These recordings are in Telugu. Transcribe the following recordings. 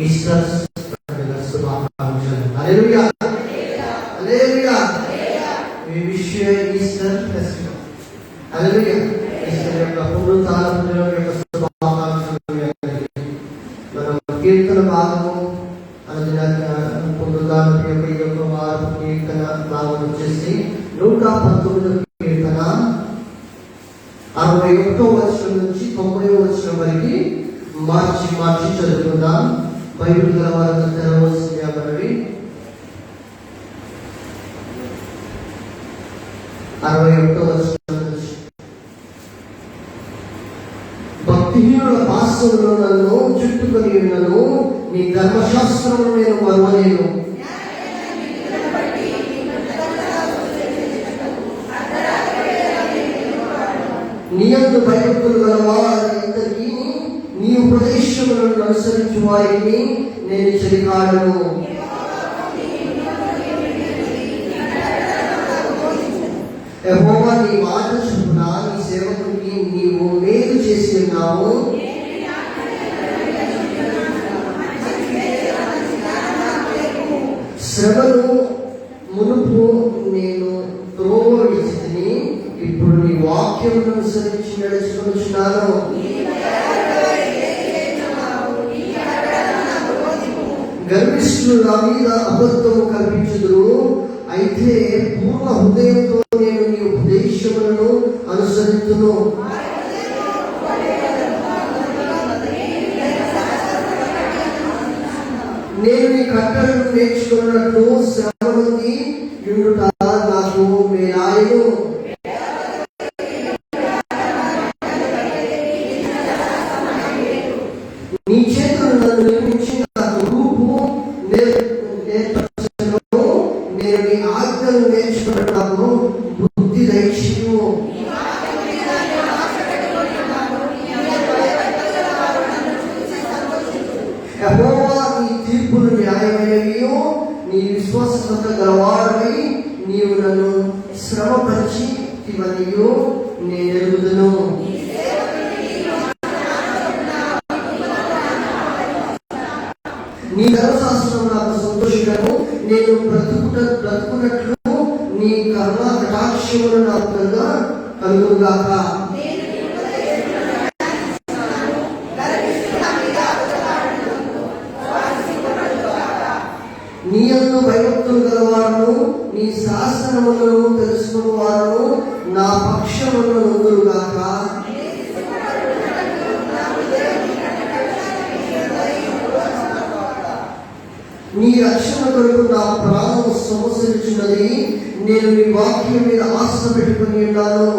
ఈస్టర్ పండుగ శుభాకాంక్షలు. హల్లెలూయా, హల్లెలూయా. We wish you a Easter festival. Hallelujah. Easter యొక్క పునరుత్థాన పండుగ యొక్క శుభాకాంక్షలు. మనం కీర్తన భాగము పునరుత్థాన యొక్క వారు కీర్తన భాగం వచ్చేసి 119 కీర్తన 61వ వచనం నుంచి 90వ వచనం వరకు మార్చి చదువుకుందాం. బైబిల్ గల వారంతా తెరవలసిందిగా మనవి. 61వ వచనం నుంచి భక్తిహీనుల పాశములో నన్ను చుట్టుకొని ఉన్నను, నీ ధర్మశాస్త్రమును నేను మరువలేను. నీ యందు భయభక్తులు గల వారందరికీ నీ ఉపదేశములను అనుసరించు వారిని నేను చెలికాడను. యెహోవా, నీ మాట చొప్పున నీ సేవకునికి నీవు మేలు చేసి ఉన్నావు. శ్రమను మునుపు నేను త్రోవ విడిచితిని, ఇప్పుడు నీ వాక్యమును అనుసరించి నడుచుకొనుచున్నాను. గర్విష్ఠులు నా మీద అబద్ధము కల్పించుదురు, అయితే పూర్ణ హృదయంతో నేను నీ ఉపదేశములను అనుసరించును. నేను నీ కట్టడను నేర్చుకున్నట్లు శ్రమ నుండి యుండుట నాకు మేలాయను. నీ చేతులు నన్ను నిర్మించిన రూపు నేర్పరచను. నేను నీ ఆజ్ఞలు నేర్చుకున్నట్లు బుద్ధి దయచేయు. యెహోవా, నీ తీర్పులు న్యాయమైనవి, నీ విశ్వాసత గలవాడవి. నీవు నన్ను శ్రమపరిచితివనియు నేను ఎరుగుదును. నీ ధర్మశాస్త్రం నాకు సంతోషము. నేను బ్రతుకున్నట్లు నీ కరుణా కటాక్షములు నాకు కలుగుగాక. నీ యందు భయభక్తులు గలవారును, నీ శాసనములను తెలుసుకున్న వారు నా పక్షమును నొందురుగాక. నీ రక్షణ కొరకు నా ప్రాణం సమస్యలుచున్నది. నేను నీ వాక్యం మీద ఆశ పెట్టుకుని ఉన్నాను.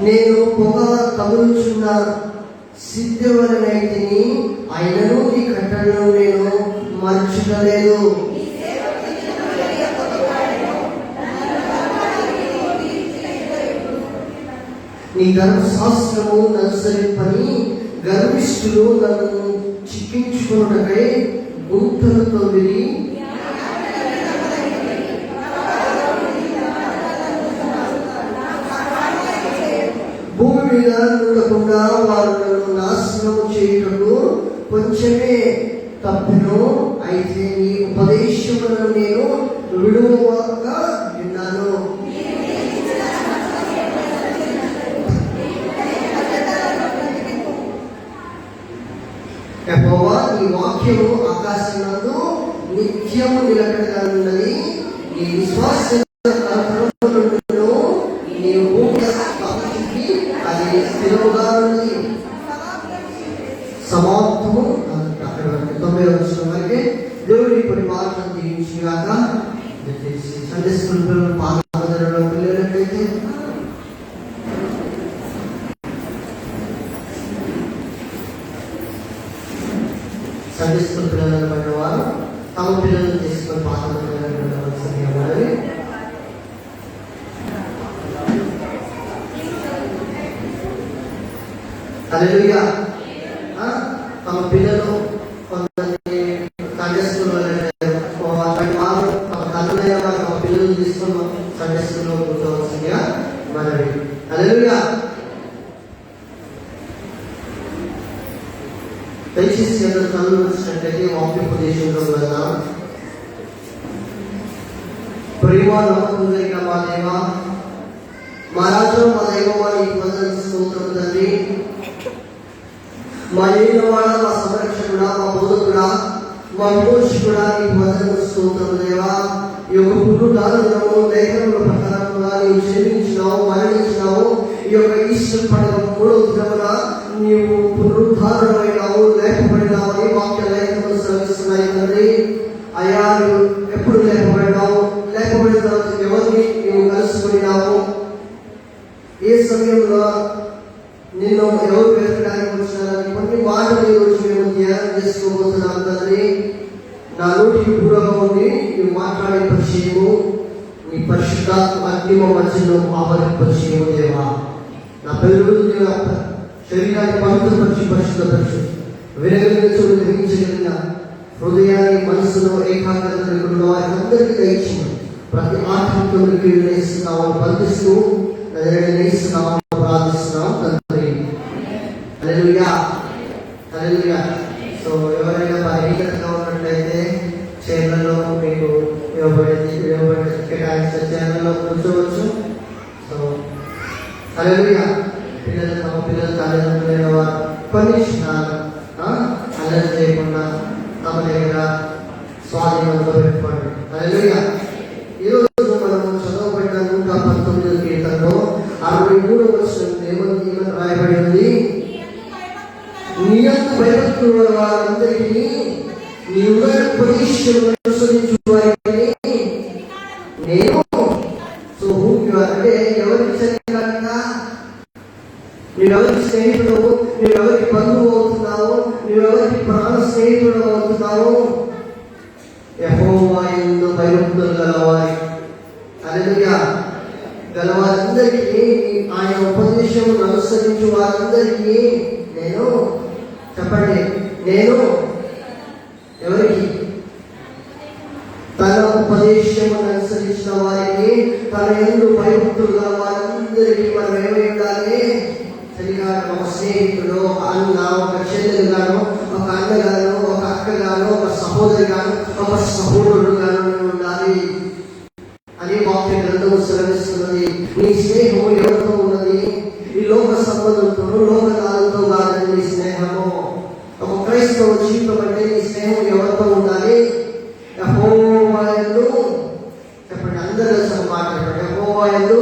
నేను పొగ తగులుచున్న సిద్ధవలనైతిని, అయినను నీ కట్టడలను నేను మరచుటలేదు. నీ ధర్మశాస్త్రము ననుసరింపని గర్విష్ఠులు నన్ను చిక్కించుకున్నకై గుంటలు తవ్విరి. భూమి మీద ఉండకుండా వారు నన్ను నాశనం చేయుటకు కొంచెమే తప్పెను, అయితే నీ ఉపదేశములను నేను విడువక విన్నాను. యెహోవా, నీ వాక్యము ఆకాశమునందు నిత్యము నిలకడగా ఉన్నది. నీ విశ్వాస అది స్థిరముగా ఉన్నది. సమాప్తము. అక్కడ 90వ వచనం వరకే దేవుడి కొన్ని మాటలు దీవించిగాక. సండే స్కూల్ పిల్లలు పాదలో పిల్లలకైతే సండే స్కూల్ పిల్లలు పడిన వారు తమ పిల్లలు తీసుకొని పాదలు వెళ్ళవలసిందిగా మనవి. హల్లెలూయా. తమ పిల్లలు కొంతమంది సండే స్కూల్ వారు తమ తల్లులైన వారు తమ పిల్లలు తీసుకొని సండే స్కూల్లో కూర్చోవలసిందిగా మనవి. హల్లెలూయా. దయచేసి అందరూ కళ్ళు వచ్చినట్లయితే వాక్యోపదేశంలో వెళ్దాం. ప్రేమ నమ్మకం కలిగిన మా దేవ, మా రాజు, మా దైవమా, నీకు వందనాలు స్తోత్రం తండ్రి. మా ఏలినవాడ, మా సంరక్షకుడా, మా బోధకుడా, మా విమోచకుడా, నీకు వందనాలు స్తోత్రం దేవా. ఈ యొక్క పునరుద్ధారణము లేఖనముల ప్రకారంగా నీవు జన్మించినావు, మరణించినావు. ఈ యొక్క ఈస్టర్ పండుగ 3వ దినమున నీవు పునరుద్ధారణమైనావు, లేపబడినావని వాక్య లేఖనములు శ్రమిస్తున్నాయి తండ్రి. అయ్యా, నువ్వు ఎప్పుడు లేపబడినావు, లేపబడిన తర్వాత ఎవరిని నీవు కలుసుకున్నావు, ఏ సమయంలో నిన్ను ఎవరు వెతకడానికి వచ్చినారని కొన్ని మాటలు ఈరోజు మేము ధ్యానం చేసుకోబోతున్నాం తండ్రి. నా నోటికి దూరంగా ఉండి నువ్వు మాట్లాడే పరిచయము, నీ పరిశుద్ధాత్మ అగ్నిమ మధ్యలో ఆవరింపచేయము దేవా. నా పిల్లలు శరీరాన్ని పవిత్రపరిచి పరిశుద్ధపరిచి వినగలిగిన చోటు గ్రహించగలిగిన హృదయాన్ని, మనసులో ఏకాగ్రత లేకుండా వారికి అందరికీ దయచేయము. ప్రతి ఆత్మీయులకి నేస్తున్నాము, బంధిస్తూ నేస్తున్నాము, ప్రార్థిస్తున్నాం తండ్రి. హల్లెలూయా, హల్లెలూయా. సో ఎవరైనా బలహీనతగా ఉన్నట్లయితే చైర్లలో మీకు కేటాయించిన చైర్లలో కూర్చోవచ్చు. సో హల్లెలూయా. పిల్లలు తమ పిల్లలు తల్లిదండ్రులైన వారు కొన్ని క్షణాలు అల్లరి చేయకుండా తమ దగ్గర స్వాధీనంలో పెట్టుకోండి. హల్లెలూయా. ఈరోజు మనము చదవబడిన 119వ కీర్తనలో 63వ వచనం ఏమని రాయబడి ఉంది? నీ యందు భయభక్తులు వారందరికీ నీ ఉపదేశములను అనుసరించు వారిని నేను. సో అంటే ఎవరికి చదివాక నువ్వెవరికి స్నేహితుడు, నువ్వెవరికి బంధువు అవుతున్నావు, నువ్వెవరికి ప్రాణ స్నేహితుడు అవుతున్నావు? యెహోవా యందు భయభక్తులు గలవారి, హల్లెలూయా, గలవారందరికీ, ఆయన ఉపదేశమును అనుసరించు వారందరికీ నేను. చెప్పండి, నేను ఎవరికి? తన ఉపదేశమును అనుసరించిన వారికి, తన యందు భయభక్తులు గల వారందరికీ మనం ఏమై ఉండాలి? సరిగా ఒక స్నేహితుడు, ఒక అన్న, ఒక చెల్లెలు గాను, ఒక అన్నగాను, ఒక అక్కగాను, ఒక సహోదరి గాను, ఒక సహోదరుడు గాను ఉండాలి అని వాక్య గ్రంథము శ్రమిస్తున్నది. నీ స్నేహము ఎవరితో ఉన్నది? ఈ లోక సంబంధంతో, లోకదాలతో కాదని నీ స్నేహము. ఒక క్రైస్తవ జీవితం అంటే నీ స్నేహం ఎవరితో ఉండాలి? యెహోవా యందు, చెప్పండి, అందరూ కలిసి మాట్లాడండి. యెహోవా యందు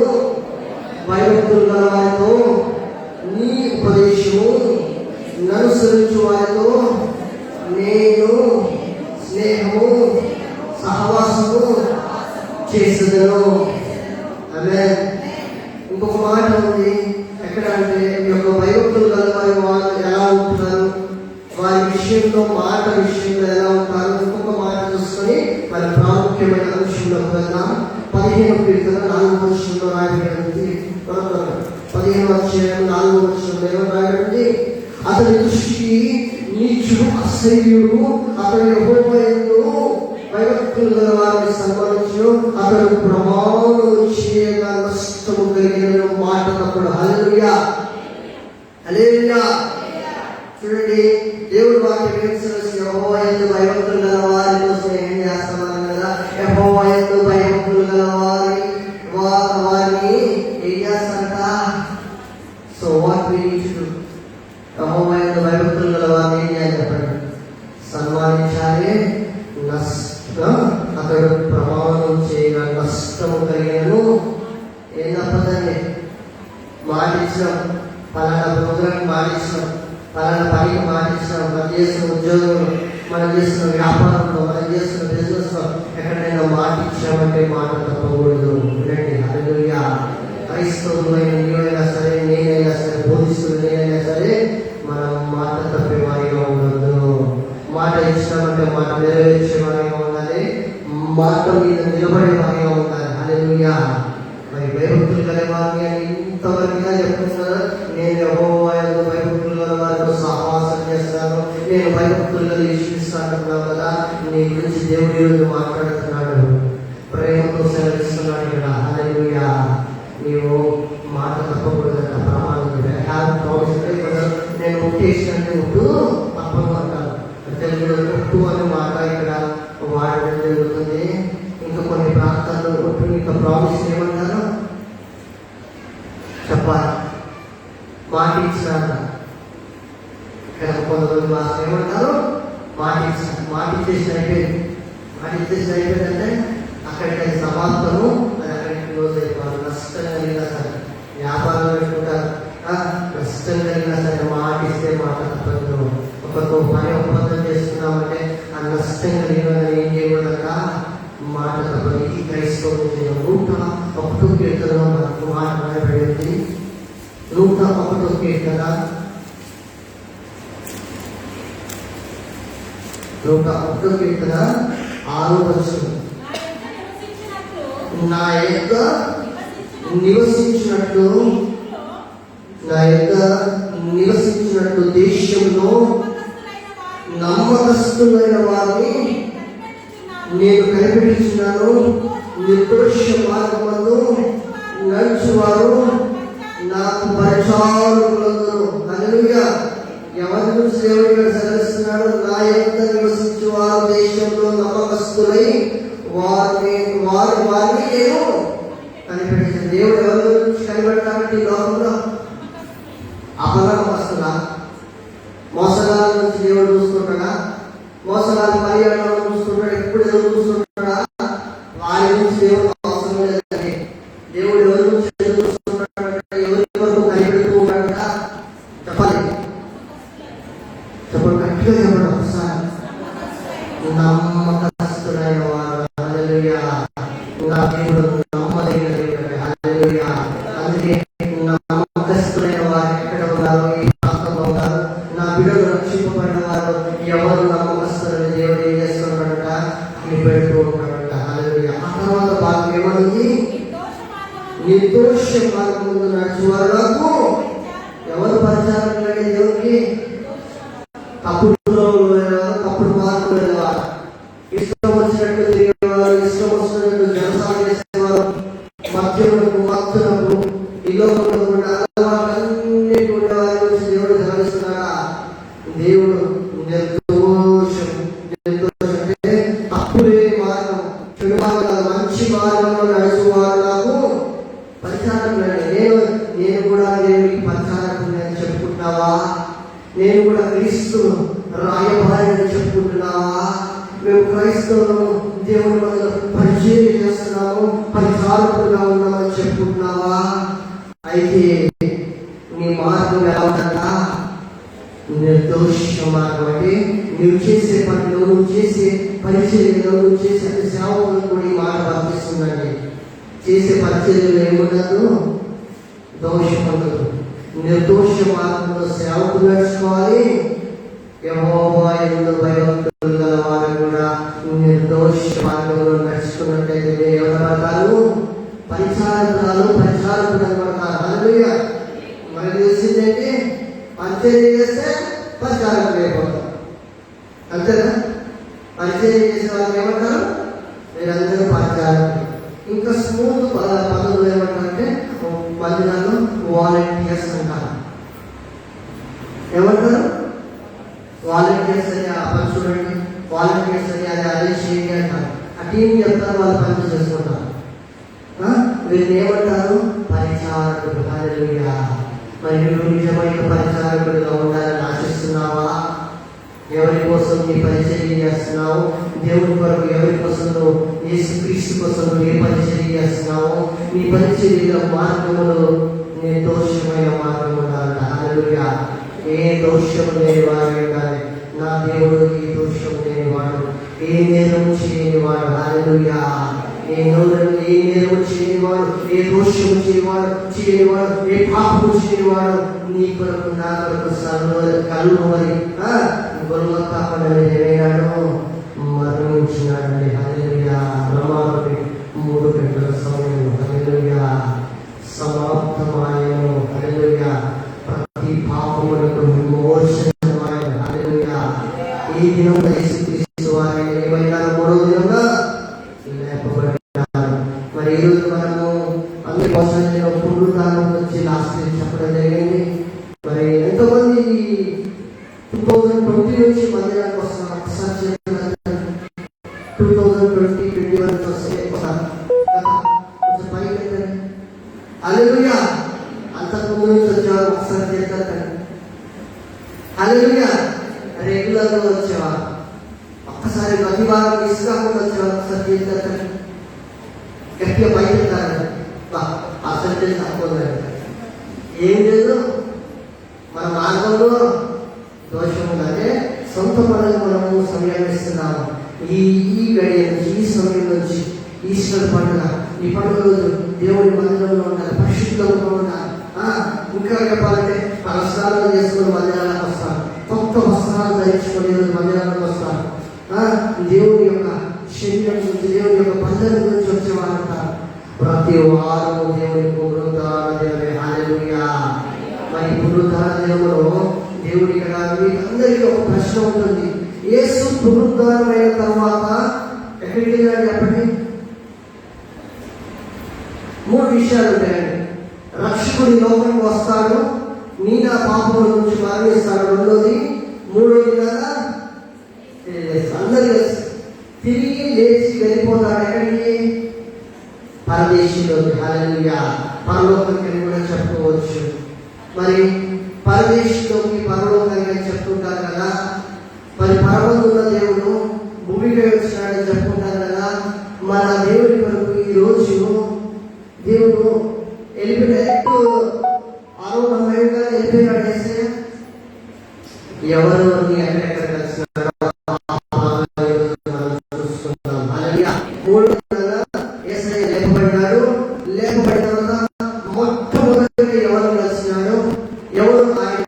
భయభక్తులు గల వారితో, నీ ఉపదేశము అనుసరించు వారితో నేను స్నేహము, సహవాసము చేసేదను. ఆమేన్. ఇంకొక మాట ఉంది ఎక్కడ అంటే, ఈ యొక్క భయభక్తులు గల వారు ఎలా ఉంటున్నారు, వారి విషయంలో, మాట విషయంలో ఎలా ఉంటారు? ఇంకొక మాట చూసుకొని మన ప్రాముఖ్యమైన అంశంలోకి వెళ్దాం. 15వ కీర్తన 4వ వచనంలో రాయబడింది. 15వ అధ్యాయం 4వ వచనంలో ఏమని రాయబడింది? అతని దృష్టికి నీచుడు, అసహ్యుడు, అతని యెహోవా యందు భయభక్తులు గల వారిని సన్మానించు, అతడు ప్రమాణము చేయగా నష్టము కలిగిన మాట తప్పుడు. హల్లెలూయా, హల్లెలూయా. చూడండి, దేవుడు వాక్యం యెహోవా యందు భయభక్తులు గల వారితో స్నేహం చేస్తామని కదా. యెహోవా యందు భయభక్తులు గల వారిని ఏం చేస్తారట? So what we need to do? Jehovah యందు భయభక్తులు గల వారిని ఏం చేయాలి చెప్పండి? సన్మానించాలి. అతడు ప్రమాణం చేయగా నష్టము కలిగినను. ఏం తప్పదండి, మాటించడం, పలానా ప్రోగ్రాం మాటించడం, పలానా పనికి మాటించడం, మనం చేస్తున్న ఉద్యోగంలో, మనం చేస్తున్న వ్యాపారంలో, మనం చేస్తున్న బిజినెస్ లో ఎక్కడైనా మాటించామంటే మాట తప్పకూడదు. వినండి, హల్లెలూయా. క్రైస్తవులైన నీవైనా సరే, నేనైనా సరే, బోధిస్తున్న నేనైనా సరే, మనం మాట తప్పే వారిగా ఉండదు. మాట ఇచ్చినామంటే మాట నెరవేర్చే వారిగా ఉండాలి, మాట మీద నిలబడే వారిగా ఉండాలి. హల్లెలూయా. మరి భయభక్తులు గల వారిని అని ఇంతవరకుగా చెప్తున్నారు. నేను యెహోవా యందు భయభక్తులు గల వారితో సహవాసం చేస్తాను, నేను భయభక్తులుగా ఈశ్వరిస్తానున్నావు కదా. నీ గురించి దేవుడి ఈరోజు మాట్లాడుతున్నాడు, ప్రేమతో సెలవిస్తున్నాడు ఇక్కడ. హల్లెలూయా. నీవు మాట తప్పకూడదు. చెప్పాలి. మాట ఇచ్చినాక ఇక్కడ కొంతమంది మాకు ఏమంటారు, మాట ఇచ్చేసిన అయిపోయింది. మాట ఇచ్చేసిన అయిపోయిందంటే అక్కడికి అది సమాప్తము, అది అక్కడికి క్లోజ్ అయిపోవాలి. నష్టం కలిగినా సరే, వ్యాపారం పెట్టుకుంటారు, నష్టం కలిగినా సరే మాట ఇస్తే మాట తప్పదు. ఒకరితో పని ఒప్పందం చేస్తున్నామంటే ఆ నష్టం కలిగిన ఏం చేయకూడదట, మాట తప్పదు. ఈ క్రైస్తవం 101 కీర్తనలో మనకు మాట రాయబడింది. 101 కీర్తన 101 కీర్తన 6వ వచనం. నా యొక్క నివసించినట్లు దేశంలో నమ్మకస్తులైన వారిని నేను కనిపెట్టుచున్నాను. నిర్దోష మార్గమందు నడుచువారు నాకు పరిచారకులందరూ. హల్లెలూయా. ఎవరి గురించి దేవుడు సెలవిస్తున్నాడు? నా యొక్క నివసించు వారు దేశంలో నమ్మకస్తులై వారిని నేను కనిపెట్టించాను. దేవుడు ఎవరి గురించి కనిపెడతానంటే ఈ లోకంలో అపనమ్మకస్తులా, మోసగాల నుంచి దేవుడు చూస్తుంటాడా? మోసగాల పర్యాటనలో చూస్తుంటాడు, ఎప్పుడు ఎవరు చూస్తుంటాడా? వారి నుంచి దేవుడు అవసరం లేదండి. దేవుడు ఎవరి నుంచి ఎదురు చూస్తుంటాడంటే ఎవరి వరకు కనిపెడుతూ ఉంటాడ? చెప్పాలి, చెప్పండి, గట్టిగా చెప్పండి ఒకసారి. నమ్మకస్తులైన వారు. హల్లెలూయా. నా దేవుడు నమ్మదగిన దేవుడు. హల్లెలూయా. అందుకే నమ్మకస్తులైన వారు ఎక్కడ ఉన్నారు? ఈ ప్రాంతంలో ఉన్నారు. నా బిడ్డలు రక్షింపబడిన వారు ఎవరు నమ్మకస్తులని దేవుడు ఏం చేస్తున్నాడట? కనిపెడుతూ ఉంటాడట. హల్లెలూయా. ఆ తర్వాత భాగం ఏమనుంది? నిర్దోష మార్గం ముందు నడిచేవారు నాకు ఎవరు పరిచారం లేని దేవుడికి తప్పుడు మార్గం లేనివారు, ఇష్టం వచ్చినట్టు తిరిగేవారు, ఇష్టం వచ్చినట్టు జనసాలు చేసేవారు, మత్తులకు ఈ లోకంలో కూడా అలవాట్లన్నీ కూడా వారి గురించి దేవుడు గమనిస్తున్నాడా? దేవుడు నిర్దోషం అంటే తప్పులే మార్గం, చెడు మార్గం, మంచి మార్గంలో నడుచువారు నాకు పరిచారం లేని. నేను కూడా దేవుడికి పరిచారం అని చెప్పుకుంటున్నావా? నేను కూడా క్రీస్తు రాయబారిని చెప్పుకుంటున్నావా? మేము క్రైస్తవులను దేవుని వల్ల పరిచయం చేస్తున్నాము, పరిచారకులుగా ఉన్నామని చెప్పుకుంటున్నావా? అయితే నీ మార్గం ఎలా ఉంటుందా? నిర్దోష మార్గం. అంటే నువ్వు చేసే పనిలో, నువ్వు చేసే పరిచర్యలో, నువ్వు చేసే సేవకులను కూడా ఈ మాట వర్తిస్తుందండి. చేసే పరిచర్యలో ఏముండదు? దోషం ఉండదు. నిర్దోష మార్గంలో సేవకులు నడుచుకోవాలి. యెహోవా యందు భయభక్తులు గల వారు కూడా నిర్దోష మార్గంలో నడుచుకున్నట్లయితే ఎవరు పడతారు? పరిచారకులు అనబడతారు. హల్లెలూయా. మనకు తెలిసిందేంటి? పరిచర్య చేస్తే పరిచారకులు అయిపోతారు. అంతేనా? పరిచర్య చేసే వాళ్ళు ఏమంటారు? మీరందరూ పరిచారకులు. ఇంకా స్మూత్ పద్ధతులు ఏమంటారంటే మందిరాల్లో వాలంటీర్స్ అంటారు. ఏమంటారు? వాలంటీర్స్ అని ఆ పని చూడండి, వాలంటీర్స్ అని అది అరేంజ్ చేయండి అంటారు. ఆ టీం చెప్తారు, వాళ్ళు పని చేసుకుంటారు. వీళ్ళు ఏమంటారు? పరిచారకులు. హల్లెలూయా. మరి నువ్వు నిజమైన పరిచారకుడిగా ఉండాలని ఆశిస్తున్నావా? ఎవరి కోసం నీ పరిచర్య చేస్తున్నావు? దేవుని కొరకు ఎవరి కోసం నువ్వు, యేసుక్రీస్తు కోసం నువ్వు ఏ పరిచర్య చేస్తున్నావు? నీ పరిచర్య మార్గములు నిర్దోషమైన మార్గం ఉండాలంట. హల్లెలూయా. ఏ దోషము లేని వారు ఉండాలి. నా దేవుడు ఏ దోషం లేనివాడు, ఏ నేరం చేయనివాడు. హల్లెలూయా. ఏ నేరం చేయనివాడు, ఏ దోషము చేయనివాడు, ఏ పాపము చేయనివాడు నీ కొరకు, నా కొరకు కలువరి గొల్గొతా పడని ఏమయ్యాడు? మరణించినాడండి. హల్లెలూయా. రమారమి 3 గంటల సమయం. హల్లెలూయా. సమాప్తమాయను. హల్లెలూయా. ప్రతి పాపములకు విమోచనమాయను. హల్లెలూయా. ఈ దినం యేసుక్రీస్తు వారు ఏమైనా 3వ దినంగా లేపబడ్డారు. మరి ఈరోజు మనము అన్ని కోసం పునరుద్ధానం గురించి లాస్ట్ చెప్పడం జరిగింది. మరి ఎంతోమంది 2020 నుంచి మందిరానికి వస్తున్నారు. ఒకసారి 2020-21 వస్తే కొంచెం పైకి. హల్లెలూయా. అంత పైకెత్తారు. అసలు తక్కువ ఏం లేదు, మన మార్గంలో దోషం ఉందంటే సొంత పనులకు మనము సమయం ఇస్తున్నాము. ఈ గడియ నుంచి, ఈ సమయం నుంచి ఈశ్వర పండుగ, ఈ పండుగ రోజు దేవుడి మందిరంలో ఉండాలి, పరిశుద్ధంగా ఉండాలి. ఇంకా చెప్పాలంటే తలస్నానం చేసుకుని మందిరాలకు వస్తాను, కొత్త వస్త్రాలు ధరించుకొని ఈరోజు మందిరాలకు వస్తాను. దేవుని యొక్క శరీరం నుంచి, దేవుని యొక్క బంధం గురించి వచ్చేవారంటారు. ప్రతి వారం దేవుని పునరుద్ధారణ దినమే. హల్లెలూయా. మరి పునరుద్ధారణ దినంలో దేవుడి కదా అందరికీ ఒక ప్రశ్న ఉంటుంది. యేసు పునరుద్ధారమైన తర్వాత ఎక్కడికి వెళ్ళాడు చెప్పండి? 3 విషయాలు ఉంటాయండి. రక్షకుడి లోకానికి వస్తాడు, నీ నా పాపముల నుంచి మరణిస్తాడు. రెండోది, మూడోది కదా అందరూ తిరిగి లేచి వెళ్ళిపోతాడు. ఎక్కడికి? పరదేశంలోకి. హల్లెలూయా. పరలోకానికి కూడా చెప్పుకోవచ్చు. మరి పరదేశంలోకి, పరలోకానికి అని చెప్తుంటారు కదా. మరి పరమందున్న దేవుడు భూమికి వచ్చినాడని చెప్పుకుంటారు కదా. మన దేవుడి వరకు ఈ రోజు దేవుడు వెళ్ళిపోయినట్టు ఆరోగ్యంగా వెళ్ళిపోయినాడు. వేస్తే ఎవరు ఎక్కడెక్కడ కలిసినాడో చూసుకుంటాం. అలాగే 3 ఏసయ్య లేపబడ్డాడు. లేపబడిన తర్వాత మొట్టమొదటిగా ఎవరు కలిసినాడు, ఎవరు ఆయన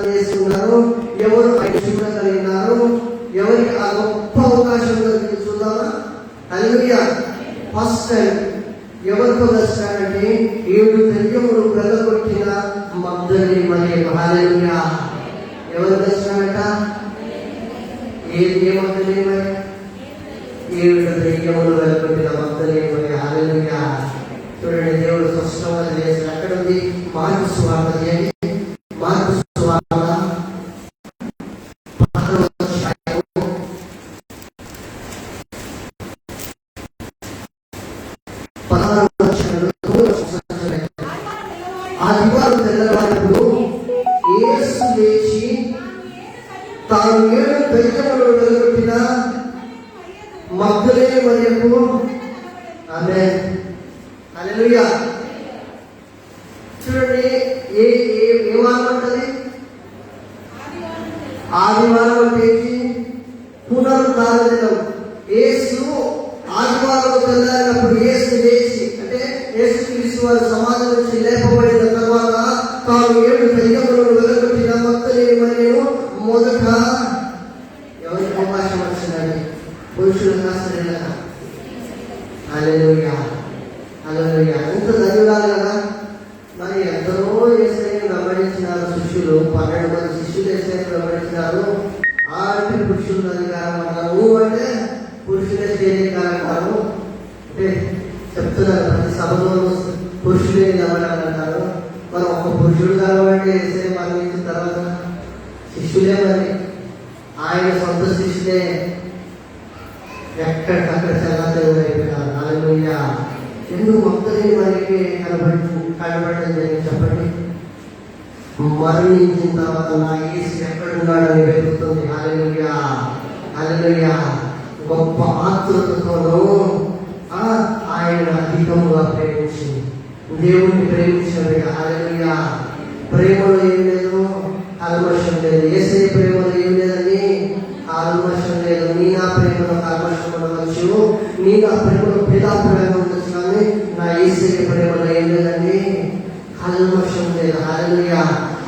చేసుకున్నారు, ఎవరు ఆయన చూడగలిగినారు, ఎవరికి ఆ గొప్ప అవకాశం దొరికింది చూద్దామా? హల్లెలూయా. ఫస్ట్ టైం ఎవరితో కలిసినాడంటే 7 దెయ్యములు వెళ్ళగొట్టిన మగ్దలేని మరియ. హల్లెలూయా. ఎవరు కలిసినాడట? ఏమగ్దలేని మరియ? 7 దెయ్యములు వెళ్ళగొట్టిన మగ్దలేని మరియ. హల్లెలూయా. చూడండి, దేవుడు స్పష్టంగా చేసిన అక్కడ ఉంది. మార్కు సువార్త చేయండి. మార్కు సువార్త 16వ అధ్యాయంలో ఆదివారం తెల్లవారినప్పుడు యేసు లేచి తాను 7 దెయ్యములు వెళ్ళగొట్టిన మగ్దలేని మరియకు. ఆమేన్. హల్లెలూయా. చూడండి, ఏ వారం ఉంటుంది? ఆదివారం అంటే పునరుద్ధారణ దినం. యేసు ఆదివారం తెల్లారినప్పుడు యేసు లేచి, అంటే యేసుక్రీస్తు వారు సమాధి నుంచి లేపబడిన తర్వాత తాను 7 దెయ్యములను వెలగొట్టిన మగ్దలేని మరియను మొదట ఎవరికి అవకాశం వచ్చిందండి? పురుషులుగా, స్త్రీలుగా. హల్లెలూయా. హల్లెలూయా. ఎంత ధన్యురాలు కదా. మరి ఎందరో యేసయ్యను వెంబడించినారు శిష్యులు. 12 మంది శిష్యులు యేసయ్యను వెంబడించినారు. ఆంటి పురుషుల అధికారం అంటారు. నువ్వు అంటే పురుషులే అధికారం అంటారు. అంటే చెప్తున్నారు, ప్రతి సభలో పురుషులే నిలబడాలంటారు. మరి ఒక్క పురుషుడు కాబట్టి యేసయ్య మరణించిన తర్వాత శిష్యులే, మరి ఆయన సొంత శిష్యులే ఎక్కడికక్కడ చల్లతలు అయిపోయినారు. హల్లెలూయా. ఎందుకు మగ్దలేని మరియకి కనబడడం జరిగింది చెప్పండి? మరణించిన తర్వాత నా యేసు ఎక్కడున్నాడని వెతుకుతుంది. హల్లెలూయా. హల్లెలూయా. గొప్ప ఆతృతతోనూ ఆయన అధికంగా ప్రేమించింది. దేవుణ్ణి ప్రేమించాడు. హల్లెలూయా. ప్రేమలో ఏం లేదు, కల్మషం లేదు. యేసయ్య ప్రేమలో ఏం లేదండి, కల్మషం లేదు. నీ నా ప్రేమలో కల్మషం ఉండవచ్చు, నీ నా ప్రేమలో భేదాభిప్రాయం ఉండొచ్చు, కానీ నా యేసయ్య ప్రేమలో ఏం లేదండి, కల్మషం లేదు. హల్లెలూయా.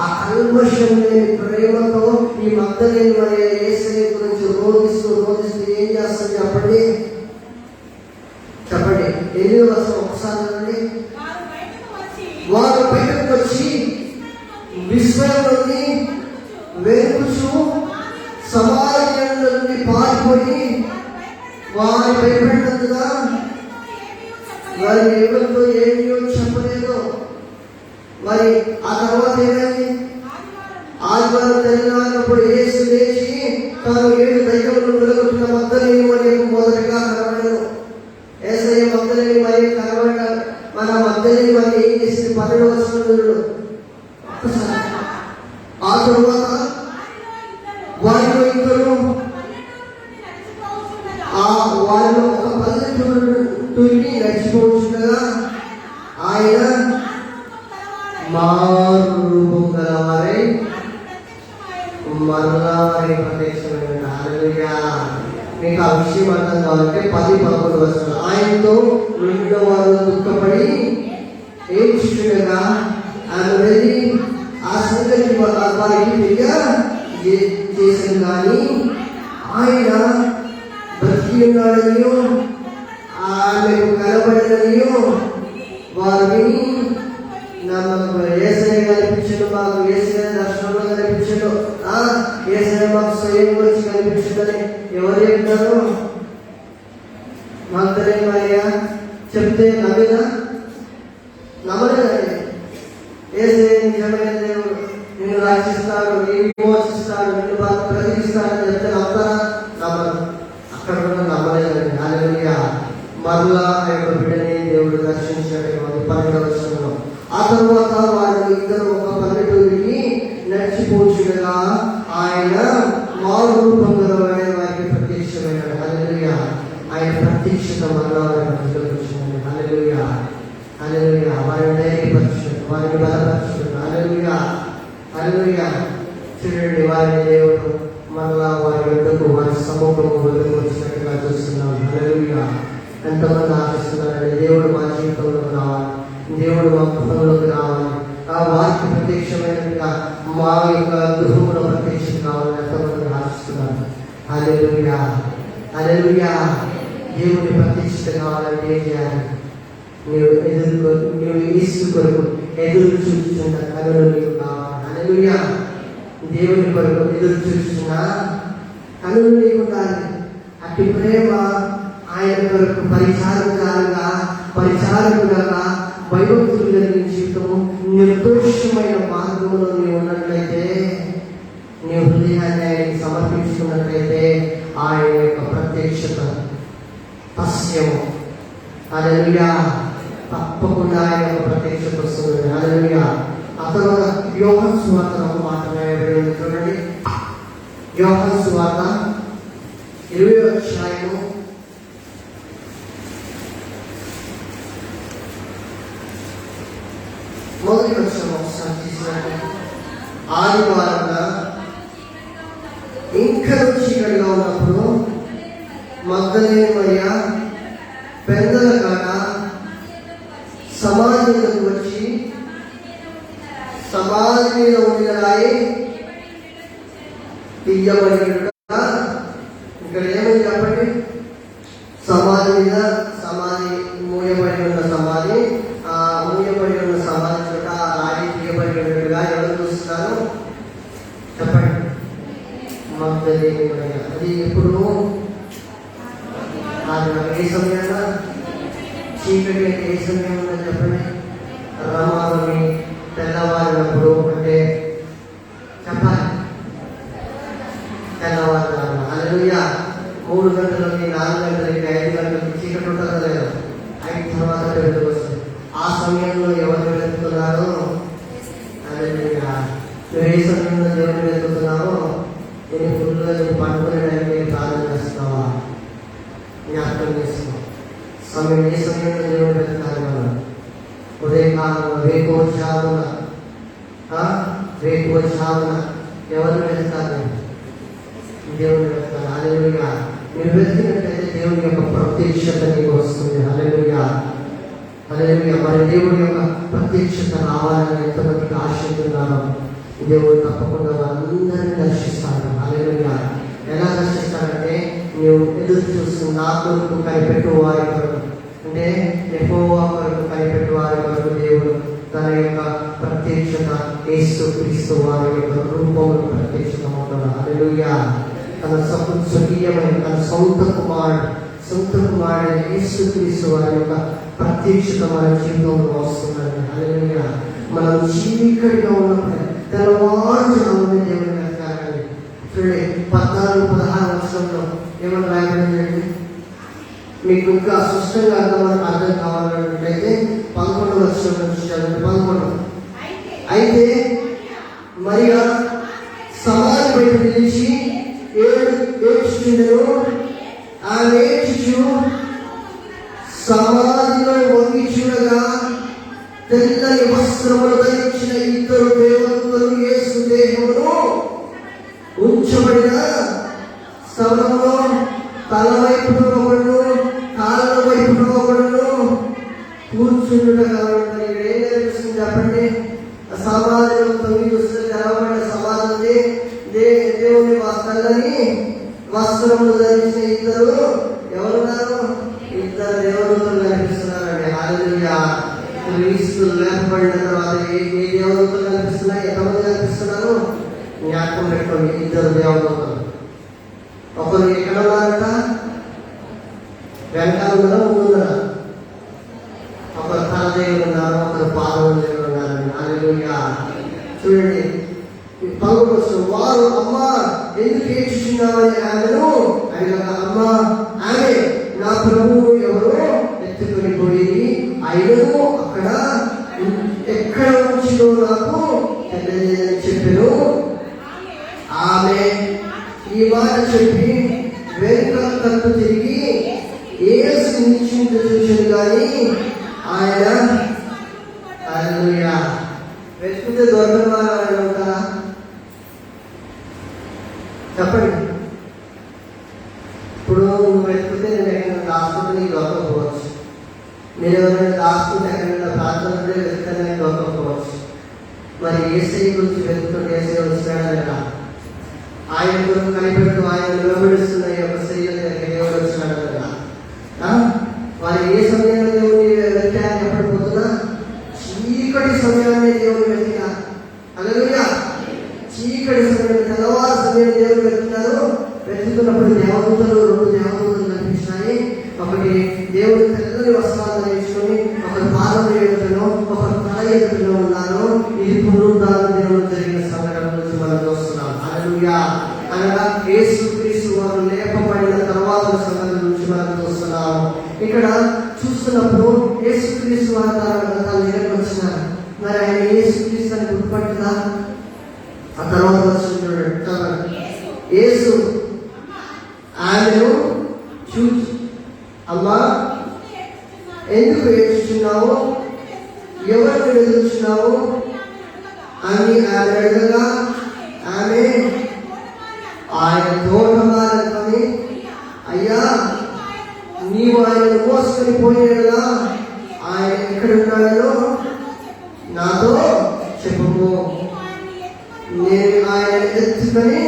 ఆ కల్మషం లేని ప్రేమతో ఈ మగ్దలేని మరియ యేసయ్య గురించి రోధిస్తూ ఏం చేస్తుంది చెప్పండి? చెప్పండి. 8వ వచనం ఒకసారి అండి. వారు బయటకు వచ్చి విశ్వం నుండి వెలుగుచు సమాజం నుండి పారిపోయి వారి భయపడినందున వారి ఎవరితో ఏమీ చెప్పలేదు. మరి ఆ తర్వాత ఏమైంది? ఆదివారం తెల్లారినప్పుడు యేసు లేచి తాను 7 దయ్యములను వెలగొట్టిన మగ్దలేని మరియకు మొదటగా కనబడను. యేసయ్య మగ్దలేని మరియ కనబడ్డాడు. మన మగ్దలేని మరియ ఏం చేసింది? 12వ వచనంలో ఆ తరువాత వారిలో ఇద్దరు వారిలో ఒక పల్లెటూరుకి నడిచిపోతూ నడిచిపోతుండగా ఆయన మారూపం గలవారై మరలా వారి ప్రత్యక్షమైన. హల్లెలూయా. మీకు ఆ విషయం అర్థం కావాలంటే 10-11 వర్షాలు ఆయనతో రెండో వారు దుఃఖపడి ఏడ్చుండగా ఆయన వెళ్ళి ఆ సంగతి వారికి తెలియజేసాను. కానీ ఆయన బ్రతికి ఉన్నాడనియో ఆమెకు కనబడిననియో వారు విని నమ్మకం. ఏసయ్య కనిపించడు, మాకు ఏసయ్య దర్శనంలో కనిపించడు, ఏసయ్య మాకు స్వయం వచ్చి కనిపించదని ఎవరు చెప్తారు? మగ్దలేనే మరియా చెప్తే నమ్మినా? నమ్మలేదండి. ఏసయ్య నిజమైన దేవుడు, నిన్ను రక్షిస్తాడు, నిన్ను విమోచిస్తాడు, నిన్ను ప్రతిష్టాడని చెప్తే నమ్ముతారా? నమ్మరు. అక్కడ కూడా నమ్మలేదండి. హల్లెలూయా. మరలా ఆ యొక్క బిడ్డని దేవుడు దర్శించాడు 12వ వచనంలో. ఆ తర్వాత వారు ఇద్దరు ఒక పల్లెటూరికి నడిచిపోచుండగా ఆయన మారు రూపం గలవాడై వారికి ప్రత్యక్షమైనాడు. హల్లెలూయా. ఆయన ప్రత్యక్షత మరలా వారి మధ్యలోకి వచ్చింది. హల్లెలూయా. హల్లెలూయా. వారిని ధైర్యపరచుడు, వారిని బలపరచుడు. హల్లెలూయా. హల్లెలూయా. చూడండి, వారిని దేవుడు మరలా వారి వద్దకు, వారి సమూహము వద్దకు వచ్చినట్టుగా చూస్తున్నాం. హల్లెలూయా. ఎంతమంది ఆశిస్తున్నారండి దేవుడు మా జీవితంలోకి రావాలి, దేవుడు మా గృహంలోకి రావాలి, ఆ వారికి ప్రత్యక్షమైనట్టుగా మా యొక్క గృహంలో ప్రత్యక్షం కావాలని ఎంతమంది ఆశిస్తున్నారు. హల్లెలూయా. హల్లెలూయా. దేవుని ప్రత్యక్షత కావాలంటే ఏం చేయాలి? నీవు యేసు కొరకు ఎదురు చూస్తున్న కనులు నీకు కావాలి. హల్లెలూయా. దేవుని కొరకు ఎదురు చూస్తున్న కనులు నీకు ఉండాలి. అట్టి ప్రేమ ఆయన కొరకు పరిచారకులుగా భయభక్తులు కలిగిన జీవితము, నిర్దోషమైన మార్గంలో నీవు ఉన్నట్లయితే, నీ హృదయాన్ని ఆయనకి సమర్పించుకున్నట్లయితే ఆయన యొక్క ప్రత్యక్షత తస్యము. హల్లెలూయా. తప్పకుండా ఆయన యొక్క ప్రత్యక్షత వస్తుంది. హల్లెలూయా. ఆ తర్వాత యోహాను సువార్త మాట రాయబడి చూడండి. యోహాను సువార్త 20వ అధ్యాయము 1వ వచనం ఒకసారి తీసుకురండి. ఆదివారంగా ఇంకా చీకటిగా ఉన్నప్పుడు మగ్దలేనే మరియా పెద్దల కాడ సమాధిలోకి వచ్చి సమాధి మీద ఉండిన రాయి తీయబడి, ఇక్కడ ఏమని చెప్పండి? సమాధి మీద, సమాధి మూయబడి ఉన్న సమాధి, ఆ మూయబడి ఉన్న సమాధి చోట రాయి తీయబడి ఉన్నట్టుగా ఎవరు చూస్తున్నారు? చెప్పండి. మగ్దలేనే మరియా. అది ఎప్పుడు? ఏ సమయంలో? చీకటి ఏ సమయం ఉందని చెప్పండి? రమాలని తెల్లవారినప్పుడు, అంటే చెప్పాలి తెల్లవారుజామున. హల్లెలూయా. 3 గంటలకి, 4 గంటలకి, 5 గంటలకి చీకటి ఉంటుందా లేదా? 5 తర్వాత వెలుగు వస్తుంది. ఆ సమయంలో ఎవరు వెతుకుతున్నారు? హల్లెలూయా. నువ్వు ఏ సమయంలో దేవుని వెతుకుతున్నావో, నేను ఫుల్గా నువ్వు పండుకునేదానికి ప్రార్థన చేస్తున్నావా? జ్ఞాపకం చేస్తున్నావు. సమయం ఏ సమయంలో దేవుని వెతుకుతారు? మనం ఉదయకాలంలో వేకువజామున ఎవరిని వెతుకుతారు? దేవుని వెతుకుతారు. హల్లెలూయా. మీరు వెతికినట్లయితే దేవుని యొక్క ప్రత్యక్షత నీకు వస్తుంది. హల్లెలూయా. హల్లెలూయా. మరి దేవుని యొక్క ప్రత్యక్షత రావాలని ఎంతమందికి ఆశిస్తున్నారో దేవుడు తప్పకుండా వాళ్ళందరినీ దర్శిస్తాడు. హల్లెలూయా. ఎలా దర్శిస్తాడంటే, నువ్వు ఎదురు చూస్తున్న నా కొరకు కనిపెట్టు వారి కొరకు, అంటే యెహోవా కొరకు కనిపెట్టు వారి కొరకు దేవుడు తన యొక్క ప్రత్యక్షత యేసు క్రీస్తు వారి యొక్క రూపంలో ప్రత్యక్షమవుతాడు. హల్లెలూయా. తన స్వకీయమైన తన సొంత కుమారుడు యేసు క్రీస్తు వారి యొక్క ప్రత్యక్షత మన జీవితంలో వస్తుందండి. హల్లెలూయా. మనం చీకటిగా ఉన్నప్పుడు తెల్లవారుజామున దేవుని వెతకాలండి. చూడండి, 14-16 వర్షంలో ఏమన్నా రాయబడిందండి? మీకు ఇంకా స్పష్టంగా అర్థం కావాలన్నట్లయితే 11వ వచనం నుంచి చదవండి. 11. అయితే మరియా సమాధి బయట నిలిచి ఏడ్చుచుండెను. ఆమె ఏడ్చుచు సమాధిలో వస్త్రములు ధరించిన ఇద్దరు దేవదూతలు యేసు దేహమును ఉంచబడిన స్థలంలో తల వైపున ఒకడు కాళ్ళ వైపున ఒకడు కూర్చుండుట కాబట్టి ఏం కనిపిస్తుంది చెప్పండి? సమాధిలో 9 వస్తువులు తెరవబడిన సమాధి దేవుని వస్త్రాలని వస్త్రములు ధరించిన ఇద్దరు ఎవరున్నారు? ఇద్దరు దేవదూతలు కనిపిస్తున్నారండి. హల్లెలూయా. క్రీస్తు లేపబడిన తర్వాత ఏ దేవదూతలు కనిపిస్తున్నాయి? ఎంతమంది కనిపిస్తున్నారు? జ్ఞాపకం పెట్టుకోండి. ఇద్దరు దేవదూతలు. ఒకరు ఎక్కడ ఉన్నారట? వెనకాల ఉన్నారా, ముందున్నారా? ఒకరు తల దగ్గర ఉన్నారు, ఒకరు పాదం దగ్గర ఉన్నారండి. హల్లెలూయా. చూడండి, వారు అమ్మ ఎందుకు ఏడ్చుచున్నావని ఆమెను అడిగాక, అమ్మ ఆమె నా ప్రభువు ఎవరు ఎత్తుకొని పోయి ఆయనను అక్కడ ఎక్కడ ఉంచిలో నాకు తెలియదని చెప్పాను. ఆమె ఈ మాట చెప్పి వెనుక కన్ను తిరిగి యేసు నిలిచింది చూశాను కానీ ఆయన హల్లెలూయా వెతుకుతే దొరకని ఉంటారా? చెప్పండి. ఇప్పుడు నువ్వు వెతుకుతే నేను ఎక్కడైనా దాచుకుంటే నీకు దొరకకపోవచ్చు. మీరు ఎవరైనా దాచుకుంటే ఎక్కడైనా ప్రార్థన వెతుకుతే దొరకకపోవచ్చు. మరి యేసయ్య గురించి వెతుకుంటే యేసయ్య వచ్చినాడా లేదా? ఆయన గురించి కనిపెడుతూ ఆయన నిలబడిస్తున్న ఈ యొక్క స్త్రీల దగ్గర దేవుడు వచ్చినాడా లేదా? వారు ఏ సమయంలో దేవుని వెతికారని ఎప్పుడు పోతున్నా? చీకటి సమయాన్ని దేవుని వెతికా. హల్లెలూయా. చీకటి సమయం, తెల్లవారు సమయం దేవుడు వెతుకున్నారు. వెతుకుతున్నప్పుడు దేవదూతలు 2 దేవదూతలు కనిపించినాయి. ఒకటి దేవుడు తెల్లని వస్త్రాలు ధరించుకొని ఒకరు పాదం ఎదుటలో ఒకరు తల ఎదుటలో ఉన్నారు. ఇది పునరుద్ధాన దేవుడు జరిగిన సంఘటన గురించి మనం చూస్తున్నాం. హల్లెలూయా. అనగా యేసుక్రీస్తు వారు లేపబడిన తర్వాత సంఘటన గురించి మనం చూస్తున్నాం. ఇక్కడ చూస్తున్నప్పుడు యేసుక్రీస్తు వారు తన దగ్గరకు వచ్చినారు. మరి ఆయన యేసుక్రీస్తు అని గుర్తుపట్టిందా? ఆ తర్వాత వచ్చిన యేసు ఆమెను చూచి, అమ్మా ఎందుకు ఏడ్చుచున్నావు, ఎవరిని ఎదుర్చున్నావు అని ఆమె అడగగా ఆమె ఆయన తోటమాలని, అయ్యా నీవు ఆయనను మోసుకొని పోయేలా ఆయన ఎక్కడున్నాడో నాతో చెప్పము, నేను ఆయన ఎత్తుకొని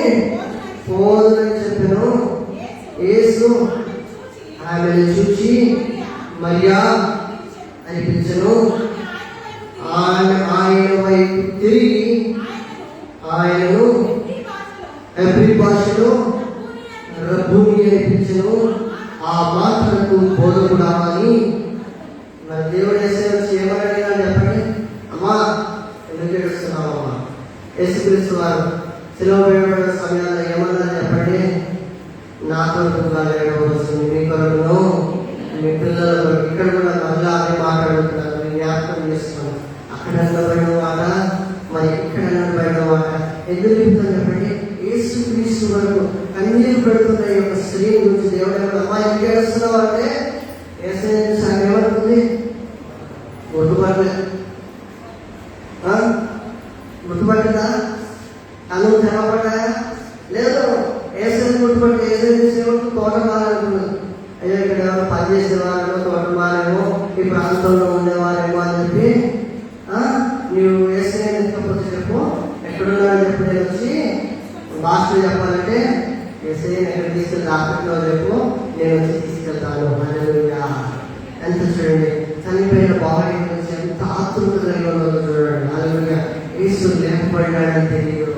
పోదని చెప్పాను. యేసు ఆమెను చూచి మరియా అని పిలిచెను. ఆయన వైపు తిరిగి ఆయనను హెబ్రీ భాషలో రబ్బూని అని పిలిచెను. ఆ మాటలకు బోధకుడా అని. మరి దేవుడు వచ్చి ఏమని అడిగినా చెప్పండి? అమ్మా ఎందుకు ఏడుస్తున్నావు? అమ్మా యేసుక్రీస్తు వారు శిలువ వేయబడిన సమయాల్లో ఏమన్నా చెప్పండి? నా కొరకు ఏడవలసింది, మీ కొరకును మీ పిల్లల కొరకు. ఇక్కడ కూడా మళ్ళీ అదే మాట్లాడుతున్నారు. నేను జ్ఞాపకం చేస్తున్నాను. అక్కడ అనబడిన మాట మరి ఇక్కడ అనబడిన మాట ఎందుకు చెప్తాను చెప్పండి? యేసుక్రీస్తు వరకు కన్నీరు పెడుతున్న ఈ యొక్క స్త్రీ గురించి దేవుడు ఏమన్నా, అమ్మా ఎందుకు ఏడుస్తున్నావు అంటే యేసయ్య ఏమనుకుంది? గుర్తుపట్టలేదు. గుర్తుపట్టిందా? కళ్ళు తెరవబడ్డాయా? లేదు. యేసయ్యని గుర్తుపట్టి యేసయ్య సేవకు తోటమాలనుకున్నది. అయ్యో ఇక్కడ ఎవరు పనిచేసేవారేమో, తోటమాలేమో, ఈ ప్రాంతంలో ఉండేవారేమో అని చెప్పి నీవు యేసయ్యని ఎత్తకపోతే చెప్పు, ఎక్కడున్నాడని చెప్పి నేను వచ్చి భాషలో చెప్పాలంటే యేసయ్యని ఎక్కడ తీసుకెళ్ళి హాస్పిటల్లో చెప్పు, నేను వచ్చి తీసుకెళ్తాను. హల్లెలూయా. ఎంత చూడండి, చనిపోయిన బాడీ గురించి ఎంత ఆతృత కలిగి ఉన్నదో చూడండి. హల్లెలూయా. యేసు లేపబడ్డాడని తెలియదు.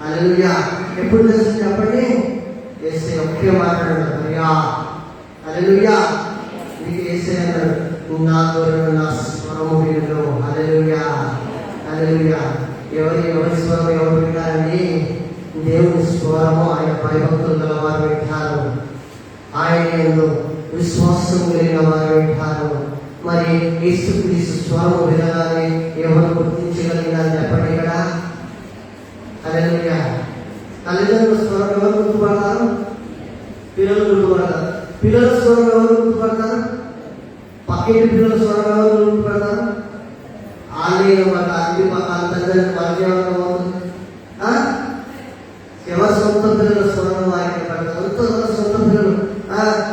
హల్లెలూయా. ఎప్పుడు తెలుసు చెప్పండి? యేసయ్య ఒకే మాట్లాడాడు, మరియా. హల్లెలూయా. నీకు యేసయ్య అన్నాడు, నా గొర్రెలు నా స్వరము విను. హల్లెలూయా. హల్లెలూయా. ఎవరి స్వరం ఎవరు వింటారండి? దేవుని స్వరము ఆయన భయభక్తులు గల వారు వింటారు. ఆయన యందు విశ్వాసం కలిగిన వారు వింటారు. మరి యేసుక్రీస్తు స్వరము వినగానే ఎవరు గుర్తించగలిగినారు చెప్పండి? ఇక్కడ హల్లెలూయా. తల్లిదండ్రుల స్వరం ఎవరు గుర్తుపడతారు? పిల్లలు గుర్తుపడతారు. పిల్లల స్వరం ఎవరు గుర్తుపడతారు? పక్కింటి పిల్లల స్వరం ఎవరు గుర్తుపడతారు? ఆలయం వాళ్ళ అన్ని పక్కన తండ్రి భాగ్యవంతం అవుతుంది. ఎవరు సొంత పిల్లలు స్వరం వారికి సొంత పిల్లలు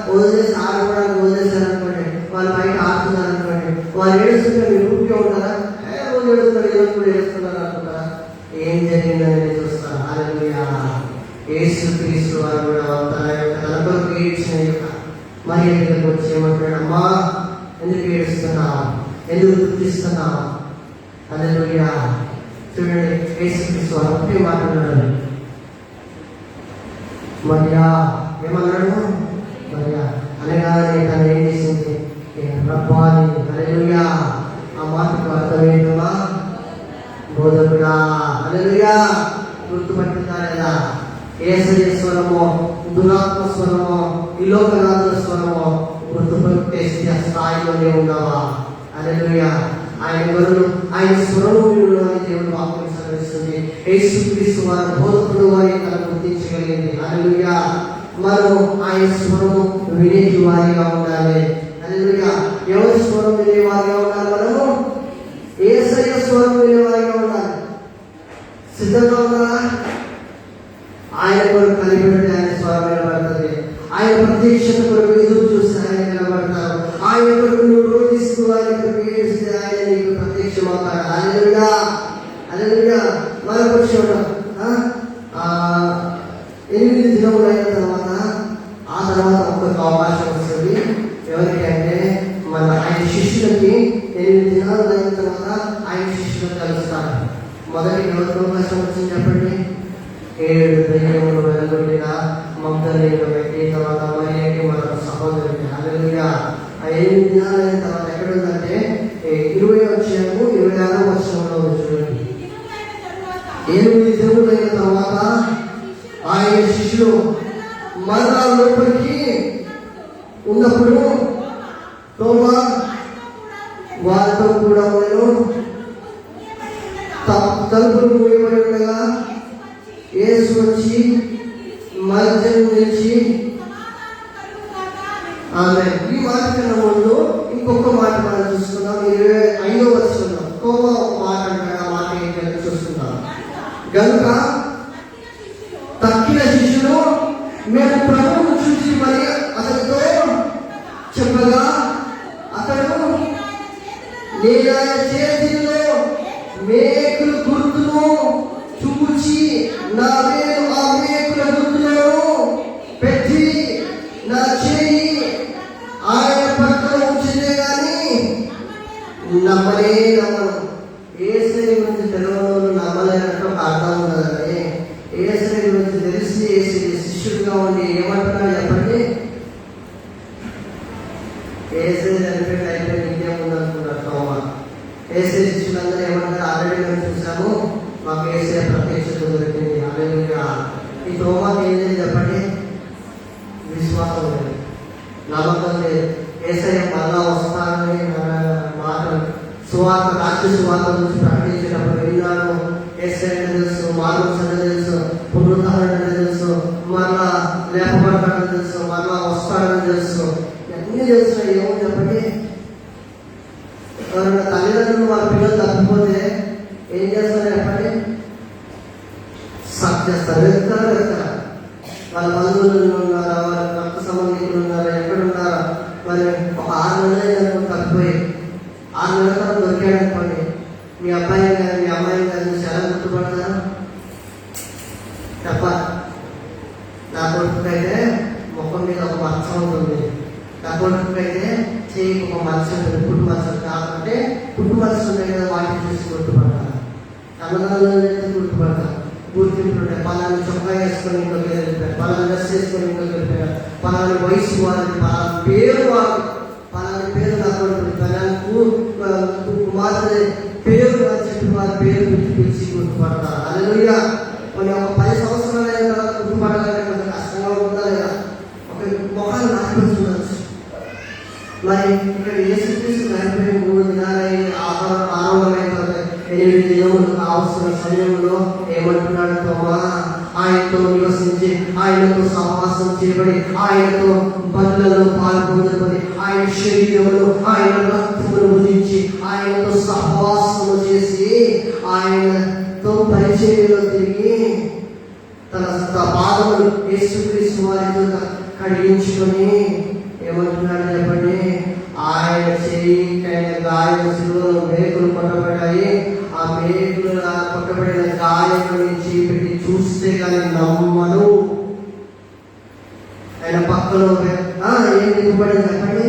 వదిలేసి ఆడుకోవడానికి వదిలేశారనుకోండి, వాళ్ళు బయట ఆడుతున్నారు అనుకోండి, వాళ్ళు ఏడుస్తుంటే మీరు ఊరికే ఉంటారా? రోజు ఏడుస్తున్నారు, ఈరోజు కూడా ఏడుస్తున్నారు అనుకుంటారా? ఏం జరిగిందని చూస్తారా? హల్లెలూయా. యేసుక్రీస్తు వారు కూడా తన యొక్క తలపలకు ఏడ్చిన యొక్క మరి దగ్గరకు వచ్చి ఏమంటాడు, అమ్మా ఎందుకు ఏడుస్తున్నావు, ఎందుకు దుఃఖిస్తున్నావు? హల్లెలూయా. చూడండి, యేసుక్రీస్తు వారు ఒకటే మాట్లాడారు, మరియా ఏమన్నాడు? మరియా అనగానే తను ఏం చేసింది? రబ్బాని. హల్లెలూయా. ఆ మాటకు అర్థం ఏంటమ్మా? బోధకుడా. హల్లెలూయా. గుర్తుపట్టిందా లేదా? యేసయ్య స్వరమో, దురాత్మ స్వరమో, ఈ లోకనాథుల స్వరమో గుర్తుపట్టేసి ఆ స్థాయిలోనే ఉన్నావా? హల్లెలూయా. ఆయన గొర్రెలు ఆయన స్వరూపుడు అని దేవుడు వాక్యం సెలవిస్తుంది. యేసుక్రీస్తు వారు బోధకుడు అని తను గుర్తించగలిగింది. హల్లెలూయా. మనం ఆయన స్వరము వినేటి వారిగా ఉండాలి. హల్లెలూయా. ఎవరి స్వరం వినేవారిగా ఉండాలి? మనము యేసయ్య స్వరం వినేవారిగా ఉండాలి. సిద్ధంగా ఉన్నారా? ఆయన కొరకు కలిపెడితే ఆయన స్వరం నిలబడుతుంది. ఆయన ప్రత్యక్షత కొరకు ఎదురు చూస్తే ఆయన నిలబడతారు. ఆయన కొరకు నువ్వు రోధిస్తూ ఆయన కొరకు ఏడిస్తే ఆయన నీకు ప్రత్యక్షమవుతాడు. హల్లెలూయా. హల్లెలూయా. మరొక విషయం, 8 దినములు అయిన తర్వాత ఆ తర్వాత ఒక్కొక్క అవకాశం వస్తుంది. ఎవరికి అంటే మన ఆయన శిష్యులకి 8 దినాలు అయిన తర్వాత ఆయన శిష్యులకు కలుస్తారు. మొదటి ఎవరికి అవకాశం వచ్చింది చెప్పండి? 7 దయ్యములు వెలుగొట్టిన మగ్దలేను పెట్టి తర్వాత మరియకి మన సహోదరుడికి. హల్లెలూయా. ఆ 8 దినాలు అయిన తర్వాత ఎక్కడుందంటే 26వ చూడండి. 8 దినములు అయిన తర్వాత ఆయన శిష్యులు మరలా లోపలికి ఉన్నప్పుడు తోమా వారితో కూడా ఉండెను. తలుపులు మూయబడి ఉండగా యేసు వచ్చి మధ్యలో నిలిచి ఆమె. ఈ మాట కన్నా ముందు ఇంకొక మాట మనం చూస్తున్నాం. 25వ వచనంలో తోమా ఒక మాట అంటాడు. ఆ మాట ఏంటంటే చూస్తున్నాం. గనుక తక్కిన శిష్యులు మేము ప్రభువును చూసి మరి అతనితో చెప్పగా అతడు నేను ఆయన చేతిలో మేకుల గుర్తును చూచి నా వేలు ఆ మేకుల గుర్తులను పెట్టి నా చేయి ఆయన పక్కన ఉంచితే గాని నమ్మనే నమ్మను. యేసయ్య గురించి తెలియని నమ్మలేనట్టు అర్థం ఉండదండి. యేసయ్య గురించి తెలిసి యేసయ్య శిష్యుడిగా ఉండి ఏమంటున్నాడు చెప్పండి? యేసయ్య చనిపోయి అయిపోయి ఇంకేముంది అనుకున్నారు తోమా. యేసయ్య శిష్యులందరూ ఏమంటారు? ఆల్రెడీ మేము చూసాము, మాకు యేసయ్య ప్రత్యక్షత దొరికింది. హల్లెలూయా. ఈ తోమాకి ఏం లేదు చెప్పండి? విశ్వాసం లేదు, నమ్మకం లేదు. యేసయ్య మళ్ళా వస్తానని మాటలు సువార్త రాజ్య సువార్త నుంచి ప్రకటించేటప్పుడు విన్నాడు. యేసయ్య తెలుసు, మానవ తెలుసు, పునరుద్ధరణ తెలుసు, మరలా లేపబడతాడని తెలుసు, మరలా వస్తాడని తెలుసు, అన్నీ తెలుసు. ఏమో చెప్పండి? ఎవరైనా తల్లిదండ్రులు వాళ్ళ పిల్లలు తప్పిపోతే ఏం చేస్తారు చెప్పండి? సక్ చేస్తారు, వెళ్తారా? వాళ్ళ బంధువులు ఉన్నారా, వాళ్ళ రక్త సంబంధికులు ఉన్నారా, ఎక్కడున్నారా? మరి ఒక 6 నెలలు తప్పిపోయి 6 నెలల తర్వాత దొరికాడు అనుకోండి, మీ అబ్బాయి కానీ మీ అమ్మాయి కానీ చూసి ఎలా గుర్తుపడతారు చెప్పాలి? నా కొడుకుకైతే ముఖం మీద ఒక మచ్చ ఉంటుంది, నా కొడుకుకైతే చేయికి ఒక మచ్చ ఉంటుంది, పుట్టు మచ్చ. కాబట్టి పుట్టు మచ్చలు ఉంటాయి కదా, వాటిని చూసి గుర్తుపడతారు. తమిళనాడులో గుర్తుపడతారు, గుర్తింపులు ఉంటాయి. పలాని చొక్కా వేసుకొని ఇంకొక వెళ్ళిపోయారు, పలాని డ్రెస్ వేసుకొని ఇంకొక వెళ్ళిపోయారు, పలాని వయసు వారిని, పలాని పేరు వారు, పలాని పేరు నా కొడుకు, పలాని కుమార్తె పేరు అని చెప్పి వారి పేరు పిలిచి గుర్తుపడతారు. హల్లెలూయా. కొన్ని ఒక 10 సంవత్సరాలు అయిన తర్వాత గుర్తుపడాలంటే కొంచెం కష్టంగా ఉందా లేదా? ఒక మొహాలు నాశనం. మరి ఇక్కడ యేసుక్రీస్తు చనిపోయి 3 దినాలై ఆరంభమైన 8 దినములు కావలసిన సమయంలో ఏమంటున్నాడు? తోమా ఆయనతో నివసించి, ఆయనతో సహవాసం చేయబడి, ఆయనతో బదులలో పాల్పొందుకొని, ఆయన శరీరమును ఆయన రక్తమును భుజించి ఆయనతో సహవాసము శిలువలో మేకులు కొట్టబడ్డాయి. ఆ మేకులు కొట్టబడిన గాయం నుంచి పెట్టి చూస్తే కానీ నమ్మను. ఆయన పక్కలో ఏం దిగుబడింది అక్కడే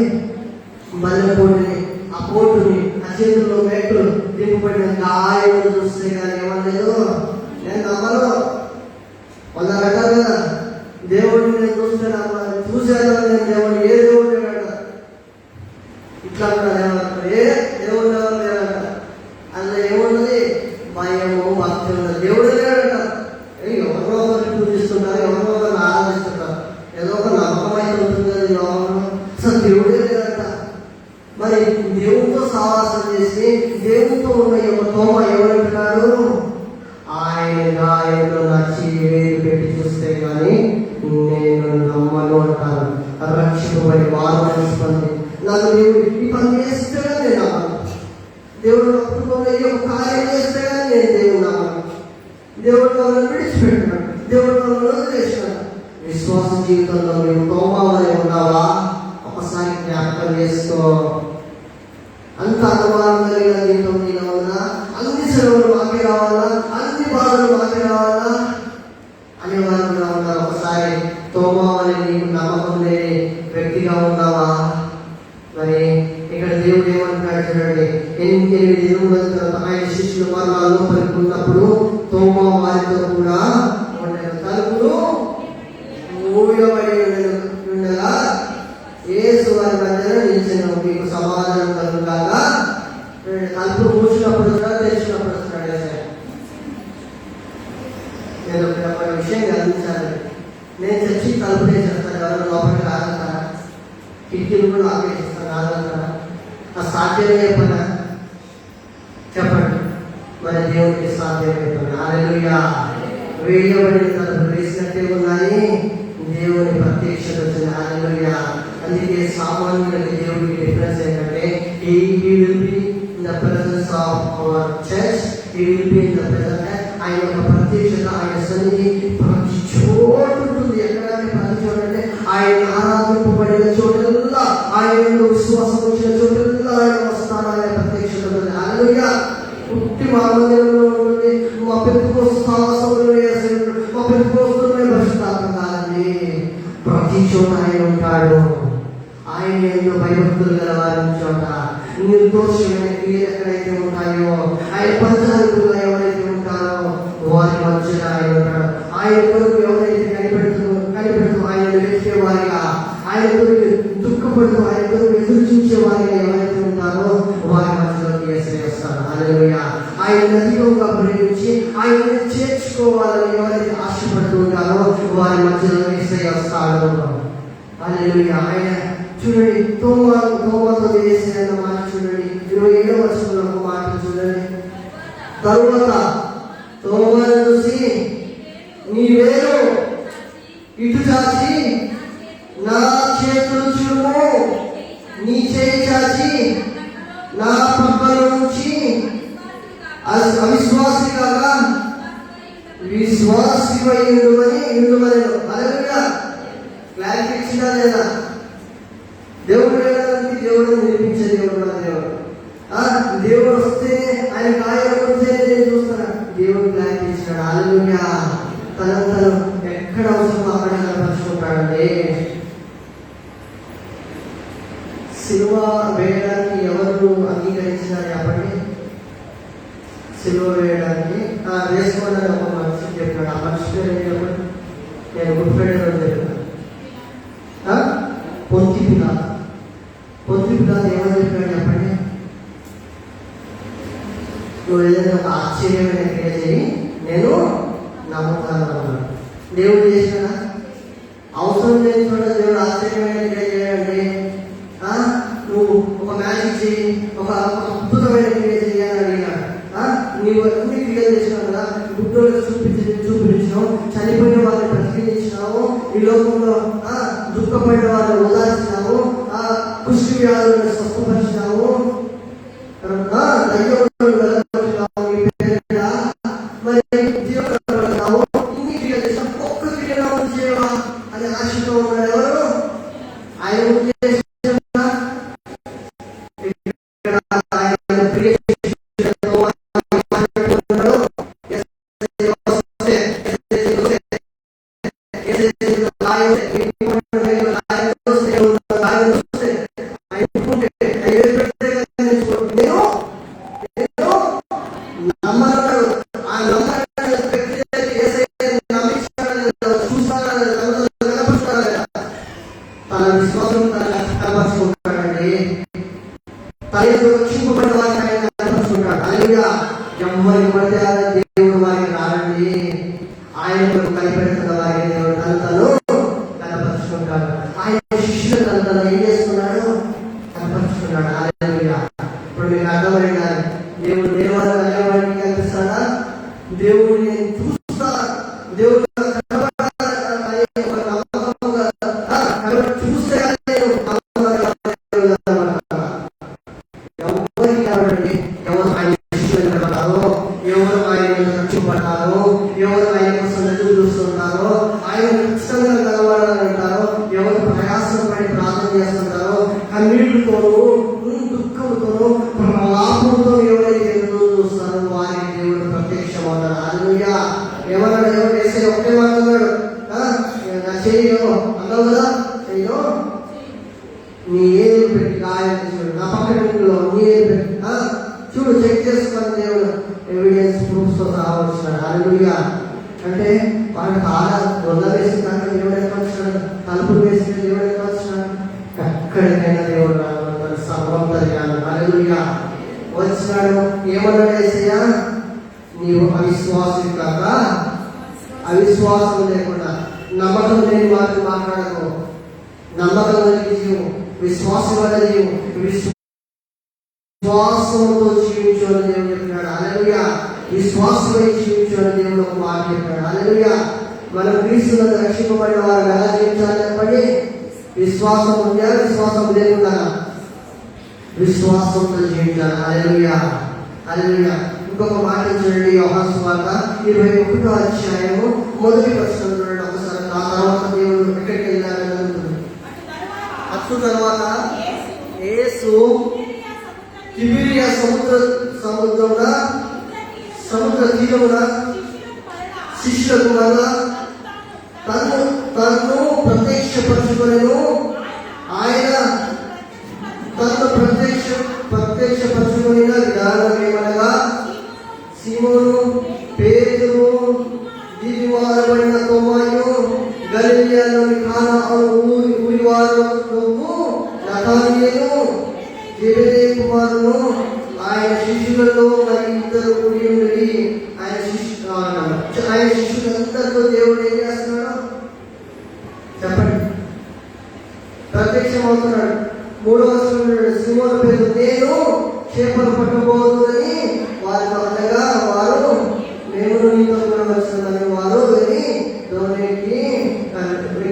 మల్లెపోటుని, ఆ పోటుని, ఆ చేతుల్లో మేకులు దిగుబడిన గాయం చూస్తే కానీ ఏమనలేదు, నేను నమ్మను. వాళ్ళ అంటారు కదా, దేవుడిని నేను చూస్తాను, చూశాను నేను దేవుడు, ఏ దేవుడు లేడంట. ఇట్లా ఏ దేవుడు ఎవరు లేదంట. అందులో ఏమున్నది? భయము, భక్తి ఉన్నది. దేవుడు లేడంట. ఎవరో ఒకరిని పూజిస్తుంటారు, ఎవరో ఒకరిని ఆరాధిస్తుంటారు, ఏదో ఒక నమ్మకం అయితే ఉంటుంది కదా లోకంలో. అసలు దేవుడే లేదంట. మరి దేవుడితో సహవాసం చేసి దేవుడితో ఉన్న యొక్క తోమ ఎవరంటున్నాడు? ఆయన గాయంలో నచ్చి వేలు పెట్టి చూస్తే కానీ నేను నమ్మను అంటాను. రక్షింపబడి వారు మనస్పంది నాకు దేవుడు ఈ పని చేస్తే కానీ నేను నమ్మను. దేవుడు అప్పుడు ఈ యొక్క కార్యం చేస్తే కానీ నేను దేవుడు నమ్మను. దేవుడు వాళ్ళని విడిచిపెట్టినాడు, దేవుడు వాళ్ళని వదిలేసినాడు. విశ్వాస జీవితంలో నువ్వు తోమావలే ఉన్నావా? ఒకసారి జ్ఞాపకం చేసుకో. అంత అనుమానం కలిగిన జీవితం నీలో ఉన్నా, అన్ని సెలవులు మాకే రావాలా, అన్ని బాధలు మాకే రావాలా అనేవారు ఉన్నారు. ఒకసారి తోమావలే నీకు నమ్మకం లేని వ్యక్తిగా ఉన్నావా? మరి ఇక్కడ దేవుడు ఏమంటున్నాడు చూడండి, 8 దినముల తర్వాత ఆయన శిష్యులు మరణాలు పలుకున్నప్పుడు తోమా వారితో కూడా తలుపులు మూయబడి ఉండగా యేసు వారి మధ్యలో నిలిచిన మీకు సమాధానం కలుగుగా. తలుపులు మూసినప్పుడు తెరిచినప్పుడు వస్తున్నాడు. నేను ఒక విషయం గమనించాలి. నేను చర్చి తలుపు చేస్తాను, ఎవరు లోపలికి రాగలుగుతారా? కిటికీలు కూడా ఆపేస్తాను, రాగలుగుతారా? ఆ సాధ్యమే పని చెప్పండి. మరి దేవుడికి సాధ్యమే పని. హల్లెలూయా. వేయబడిన తలుపులు వేసినట్టే ఉన్నాయి, దేవుని ప్రత్యక్షత వచ్చింది. హల్లెలూయా. అందుకే సామాన్యులకి దేవుడికి డిఫరెన్స్ ఏంటంటే, he will be in the presence of our church, he will be in the presence. ఆయన యొక్క ప్రత్యక్షత, ఆయన సన్నిధి ప్రతి చోటు ఉంటుంది. ఎక్కడంటే ప్రతి చోట అంటే ఆయన ఆరాధింపబడిన చోటల్లా, ఆయన విశ్వాసం వచ్చిన చోటల్లా ఆయన వస్తాడు, ఆయన ప్రత్యక్షత ఉంటుంది. హల్లెలూయా. పుట్టి మా మందిరంలో ఉంటుంది, మా పెద్దకోసం సాహసంలో మా పెద్దకోసమే పరిశుద్ధాత్మ కాదండి. ప్రతి చోట ఆయన ఉంటాడు. ఆయన ఎన్నో భయభక్తులు గల వారి చోట, నిర్దోషమైన క్రియలు ఎక్కడైతే ఉంటాయో, ఆయన పంచాయతీలు ఎవరైతే ఉంటారో వారి మధ్యన ఆయన ఉంటాడు. ఆయన కొరకు ఎవరైతే కనిపెడుతూ ఆయన వెతికే వారిగా, ఆయన కొరకు దుఃఖపడుతూ ఆయన కొరకు ఎదురు చూసే వారిగా ఎవరైతే ఉంటారో వారి మధ్యలోకి యేసయ్య వస్తాడు. హల్లెలూయా. ఆయన అధికంగా ప్రేమించి ఆయన చేర్చుకోవాలని ఎవరైతే ఆశపడుతూ ఉంటారో వారి మధ్యలో యేసయ్య వస్తాడు. హల్లెలూయా. ఆయన చూడండి, తోమాతో చేసిన మాట చూడండి, 27వ వచనంలో ఒక మాట చూడండి. తరువాత తోమాను చూసి, నీ వేలు ఇటు చాచి నా చేతులు చూడు, నీ చేయి చాచి నా పక్కన నుంచి అవిశ్వాసి కాగా విశ్వాసివై ఉండుమని. హల్లెలూయా. క్లారిటీ ఇచ్చిందా లేదా? దేవుడు వెళ్ళడానికి దేవుడు నిర్మించే దేవుడు నా దేవుడు. దేవుడు వస్తేనే, ఆయన కార్యం వస్తేనే నేను చూస్తాను. దేవుడు క్లారిటీ ఇచ్చినాడు. హల్లెలూయా. తను ఎక్కడ అవసరమో అక్కడ కనపరుచుకుంటాడండి. సిలువ వేయడానికి ఎవరు అంగీకరించినారు చెప్పండి? సిలువ వేయడానికి వేసుకోవాలని ఒక మనిషి చెప్పాడు. ఆ మనిషి పేరు ఏం చెప్పండి? నేను గుర్తుపెట్టడం చెప్పాను. పొంతిపిలాతు ఏమని చెప్పాడు చెప్పండి? నువ్వు ఏదైనా ఒక ఆశ్చర్యమైన క్రియ చేయి, నేను నమ్ముతాను అన్నాడు. దేవుడు చేసినా అవసరం లేని చోట దేవుడు ఆశ్చర్యమైన క్రియ చేయండి. నువ్వు ఒక మ్యాజిక్ చేయి, ఒక అద్భుతమైన క్రియ చేయాలని అడిగాడు. నీవు అన్ని క్రియలు చేసినావు కదా, గుడ్డోళ్ళకి చూపించినావు, చనిపోయిన వాళ్ళని బ్రతికించినావు, ఈ లోకంలో దుఃఖపడిన వాళ్ళని ఓదార్చినావు, కుష్టి వ్యాధులను స్వస్థపరిచినావు, మరి జీవనావు, ఇన్ని క్రియలు చేసినా ఒక్క క్రియలో చేయవా అని ఆశతో ఉన్నాడు. ఎవరు? ఆయన ఆయన రక్షింపబడిన వారికి ఆయన కనపరుచుకుంటాడు. హల్లెలూయా. ఎవరికి పడితే దేవుడు వారికి రారండి. ఆయన కనిపెడుతున్న వారికి దేవుడు తనను కనపరుచుకుంటాడు. ఆయన శిష్యులు తనను ఏం చేస్తున్నాడు? కనపరుచుకున్నాడు. హల్లెలూయా. ఇప్పుడు మీకు అర్థమైన దేవుడు దేవాలయం అనేవాడికి కనిపిస్తాడా? దేవుడు నేను చూస్తా, దేవుడు చూస్తే ఎవరికి కావాలండి? ఎవరు ఆయన శిష్యులు కనపడతారో, ఎవరు ఆయన రక్షింపడతారో, ఎవరు ఆయన కోసం ఎదురు చూస్తుంటారో, ఆయన ఖచ్చితంగా కలవాలని అంటారో, ఎవరు ప్రయాసం పడి ప్రార్థన చేస్తుంటారో, కన్నీళ్లతోనూ దుఃఖంతోనూ లాభంతో ఎవరైతే ఎదురు చూస్తారో వారికి దేవుడు ప్రత్యక్షమవుతాడు. హల్లెలూయా. ఎవరైనా ఎవరు చేసే ఒకటే మాట్లాడు, నా చెయ్యో అన్నావు కదా, చెయ్యో నీ ఏలు పెట్టి గాయం చూడు, నా పక్కన నీ ఏలు పెట్టి చూడు, చెక్ చేసుకుని దేవుడు ఎవిడెన్స్ ప్రూఫ్స్ తో రావచ్చున్నాడు. హల్లెలూయా. అంటే వాడికి గొల్ల వేసిందాక దేవుడు ఎక్కడ వచ్చినాడు? తలుపులు వేసిన దేవుడు ఎక్కడ వచ్చినాడు? ఎక్కడికైనా దేవుడు రాగలుగుతాడు. సర్వంతర్యాలు. హల్లెలూయా. వచ్చినాడు. ఏమన్నాడు యేసయ్య? నీవు అవిశ్వాసం కాక, అవిశ్వాసం లేకుండా నమ్మకం లేని వారిని మాట్లాడకు, నమ్మకం కలిగి జీవు, విశ్వాసం వల్ల జీవు, విశ్వాసంతో జీవించు అని దేవుడు చెప్పినాడు. హల్లెలూయా. విశ్వాసమై జీవించు అని దేవుడు ఒక మాట చెప్పాడు. హల్లెలూయా. మనం క్రీస్తునందు రక్షింపబడిన వారు ఎలా జీవించాలి చెప్పండి? విశ్వాసం ఉందా? విశ్వాసం లేకుండా విశ్వాసంతో జీవించాలి. హల్లెలూయా. హల్లెలూయా. ఇంకొక మాట చూడండి, యోహాను సువార్త 21వ అధ్యాయము 1వ వచనం చూడండి ఒకసారి. ఆ తర్వాత దేవుడు ఎక్కడికి వెళ్ళారని అనుకుంటుంది. అటు తర్వాత యేసు తిబిరియా సముద్ర తీరమున శిష్యులకు మరలా తనను ప్రత్యక్షపరచుకొనెను. ఆయన తనను ప్రత్యక్షపరచుకొనిన విధానం ఏమనగా, సీమోను, పేతురు, దివివారబడిన తోమాయు, గలిలయలోని కానా ఊరివారు నతానీయులు, జెబెదయి కుమారులు, ఆయన శిష్యులలో మరి ఇద్దరు కూడి ఉండి ఆయన శిష్యులందరితో దేవుడు ఏం చేస్తున్నాడు చెప్పండి? ప్రత్యక్షమవుతున్నాడు. 3వ వచనంలో సీమోను పేతురు, నేను చేపలు పట్టబోతుందని వారితో అనగా, వారు మేము నీతో కూడా వచ్చిందని వారు వెళ్ళి దోణికి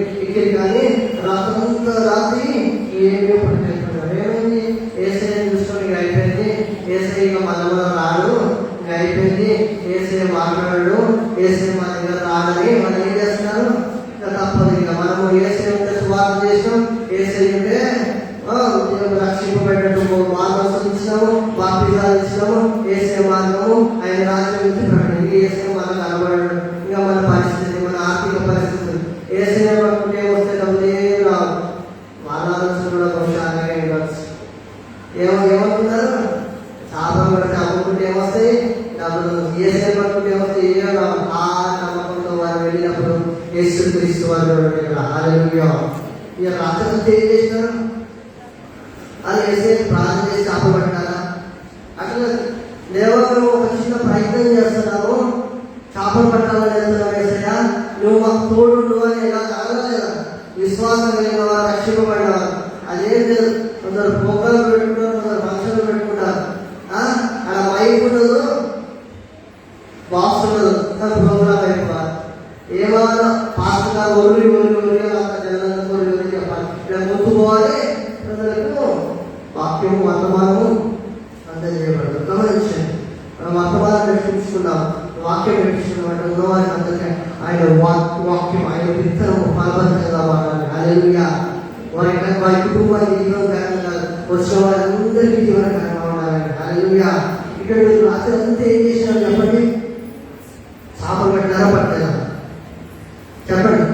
ఎక్కి కానీ రాత్రి ఏమీ పట్టుకెళ్తున్నారు. ఏమైంది? యేసయ్య చూసుకొని అయిపోయింది. యేసయ్య మనలో రాడు, అయిపోయింది. యేసయ్య మాట్లాడు, యేసయ్య మన దగ్గర రాడని మనం ఏం చేస్తున్నారు? తప్పదు. ఇక మనము యేసయ్య ఉంటే సువార్త చేసినాం, యేసయ్య ఉంటే రక్షింపబడినట్టు మార్గం ఇచ్చినాము, బాప్తిజాలు ఇచ్చినాము, యేసయ్య మార్గము ఆయన రాజ్యం ప్రకటన. యేసయ్య మనకు కనబడడు. ఇంకా మన పరిస్థితి, మన ఆర్థిక పరిస్థితి యేసయ్య పట్టుకుంటే వస్తే డబ్బులు ఏం రావు. వాళ్ళ ఆలోచన కూడా కొంచెం అలాగే ఉండవచ్చు. ఏమనుకున్నారు? శాపం పడితే అమ్ముకుంటే ఏమొస్తాయి? డబ్బులు. యేసయ్య పట్టుకుంటే ఏమొస్తాయి? ఏం రావు. ఆ నమ్మకంతో వారు వెళ్ళినప్పుడు యేసుక్రీస్తు వారు. హల్లెలూయా. ఇక రాత్రి ఏం చేసినారు? అది యేసయ్య ప్రార్థన చేసి శాపపడ్డారా? అట్లా దేవతలు ఒక చిన్న ప్రయత్నం చేస్తున్నాము, చేపలు పట్టాలని వెళ్తున్నావు యేసయ్య, నువ్వు మాకు తోడు అని ఎలా కాగలేదా? విశ్వాసం కలిగిన వారు, రక్షింపబడినవారు. అదేం లేదు. కొందరు ప్రోగ్రాంలు పెట్టుకుంటారు, కొందరు ఫంక్షన్లు పెట్టుకుంటారు. అక్కడ మైక్ ఉండదు, బాక్స్ ఉండదు, ప్రోగ్రాం అయిపోవాలి. ఏమన్నా పాస్టర్ గారు ఒరి అంత జనాలకు ఒరి చెప్పాలి. ఇలా ముందుకోవాలి. ప్రజలకు వాక్యము వర్తమానము అంతా చేయబడదు. గమనించండి, మనం వర్తమానం రక్షించుకున్నాం, వాక్యం రక్షించుకున్నాం అంటే ఉన్నవారికి అందరికీ ఆయన వాక్యం, ఆయన విత్తనము ఫలవంతంగా వాడాలి. హల్లెలూయా. వారి కుటుంబానికి జీవనకరంగా వచ్చిన వారందరికీ జీవనకరంగా ఉండాలి. హల్లెలూయా. ఇక్కడ మీరు రాత్రి అంతా ఏం చేసినారు చెప్పండి? చేపలు పట్టారా పట్టారా చెప్పండి?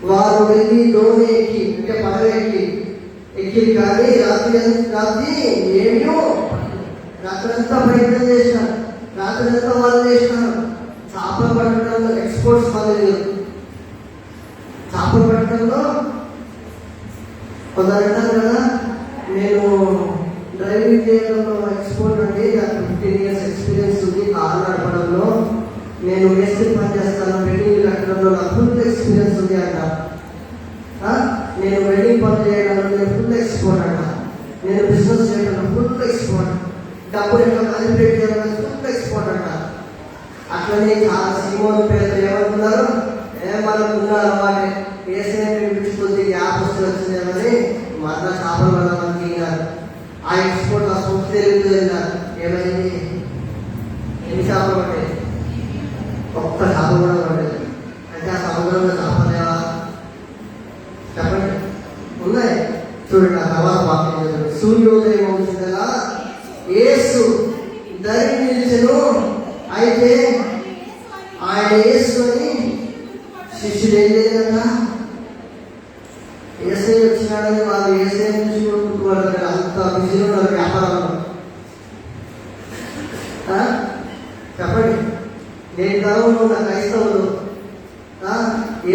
వారు వెళ్ళి దోణి ఎక్కి అంటే పడవ ఎక్కి కానీ రాత్రి ఏమో రాత్రంతా ప్రయత్నం చేసినారు. రాత్రంతా వాళ్ళు చేసినారు. చేపలు పట్టడంలో ఎక్స్పోర్ట్స్ వాళ్ళు. చేపలు పట్టడంలో కొందరు అంటారు కదా, నేను డ్రైవింగ్ చేయడం చేయడంలో ఎక్స్పోర్ట్ అంటే 15 years ఎక్స్పీరియన్స్ ఉంది. కారు నడపడంలో నేను మేస్త్రి పని చేస్తాను, బిల్డింగ్ కట్టడంలో నాకు ఫుల్ ఎక్స్పీరియన్స్ ఉంది అంట. నేను వెల్డింగ్ పని చేయడంలో నేను ఫుల్ ఎక్స్పోర్ట్ అంట. నేను బిజినెస్ చేయడంలో ఫుల్ ఎక్స్పోర్ట్, డబ్బులు ఎట్లా కాలిబ్రేట్ చేయడం ఫుల్ ఎక్స్పోర్ట్ అంట. అట్లనే చాలా సినిమాలు పేరు ఏమనుకున్నారు, ఏమనుకున్నారు వాటి ఏసే విడిచిపోతే యాప్ వచ్చిందేమని మరలా చేపలు పడమని ఆ ఎక్స్పోర్ట్ ఆ సొంత తెలుగుతుంది. ఏమైంది? ఎన్ని చేపలు పడ్డాయి? ఒక్క చేప కూడా పడలేదు. అంటే ఆ సముద్రంలో చేపలేవా చెప్పండి? ఉన్నాయి. చూడండి, ఆ తర్వాత వాక్యం సూర్యోదయం అవుతుంది కదా, యేసు ధరి నిలిచెను. అయితే ఆయన యేసుని శిష్యులు ఏం చేయలేదా? ఏసై వచ్చినాడని వాళ్ళు ఏసై నుంచి కొట్టుకోవాలి. అంత బిజీ ఉన్నారు వ్యాపారంలో. చెప్పండి, నేను తరంలో ఉన్న క్రైస్తవులు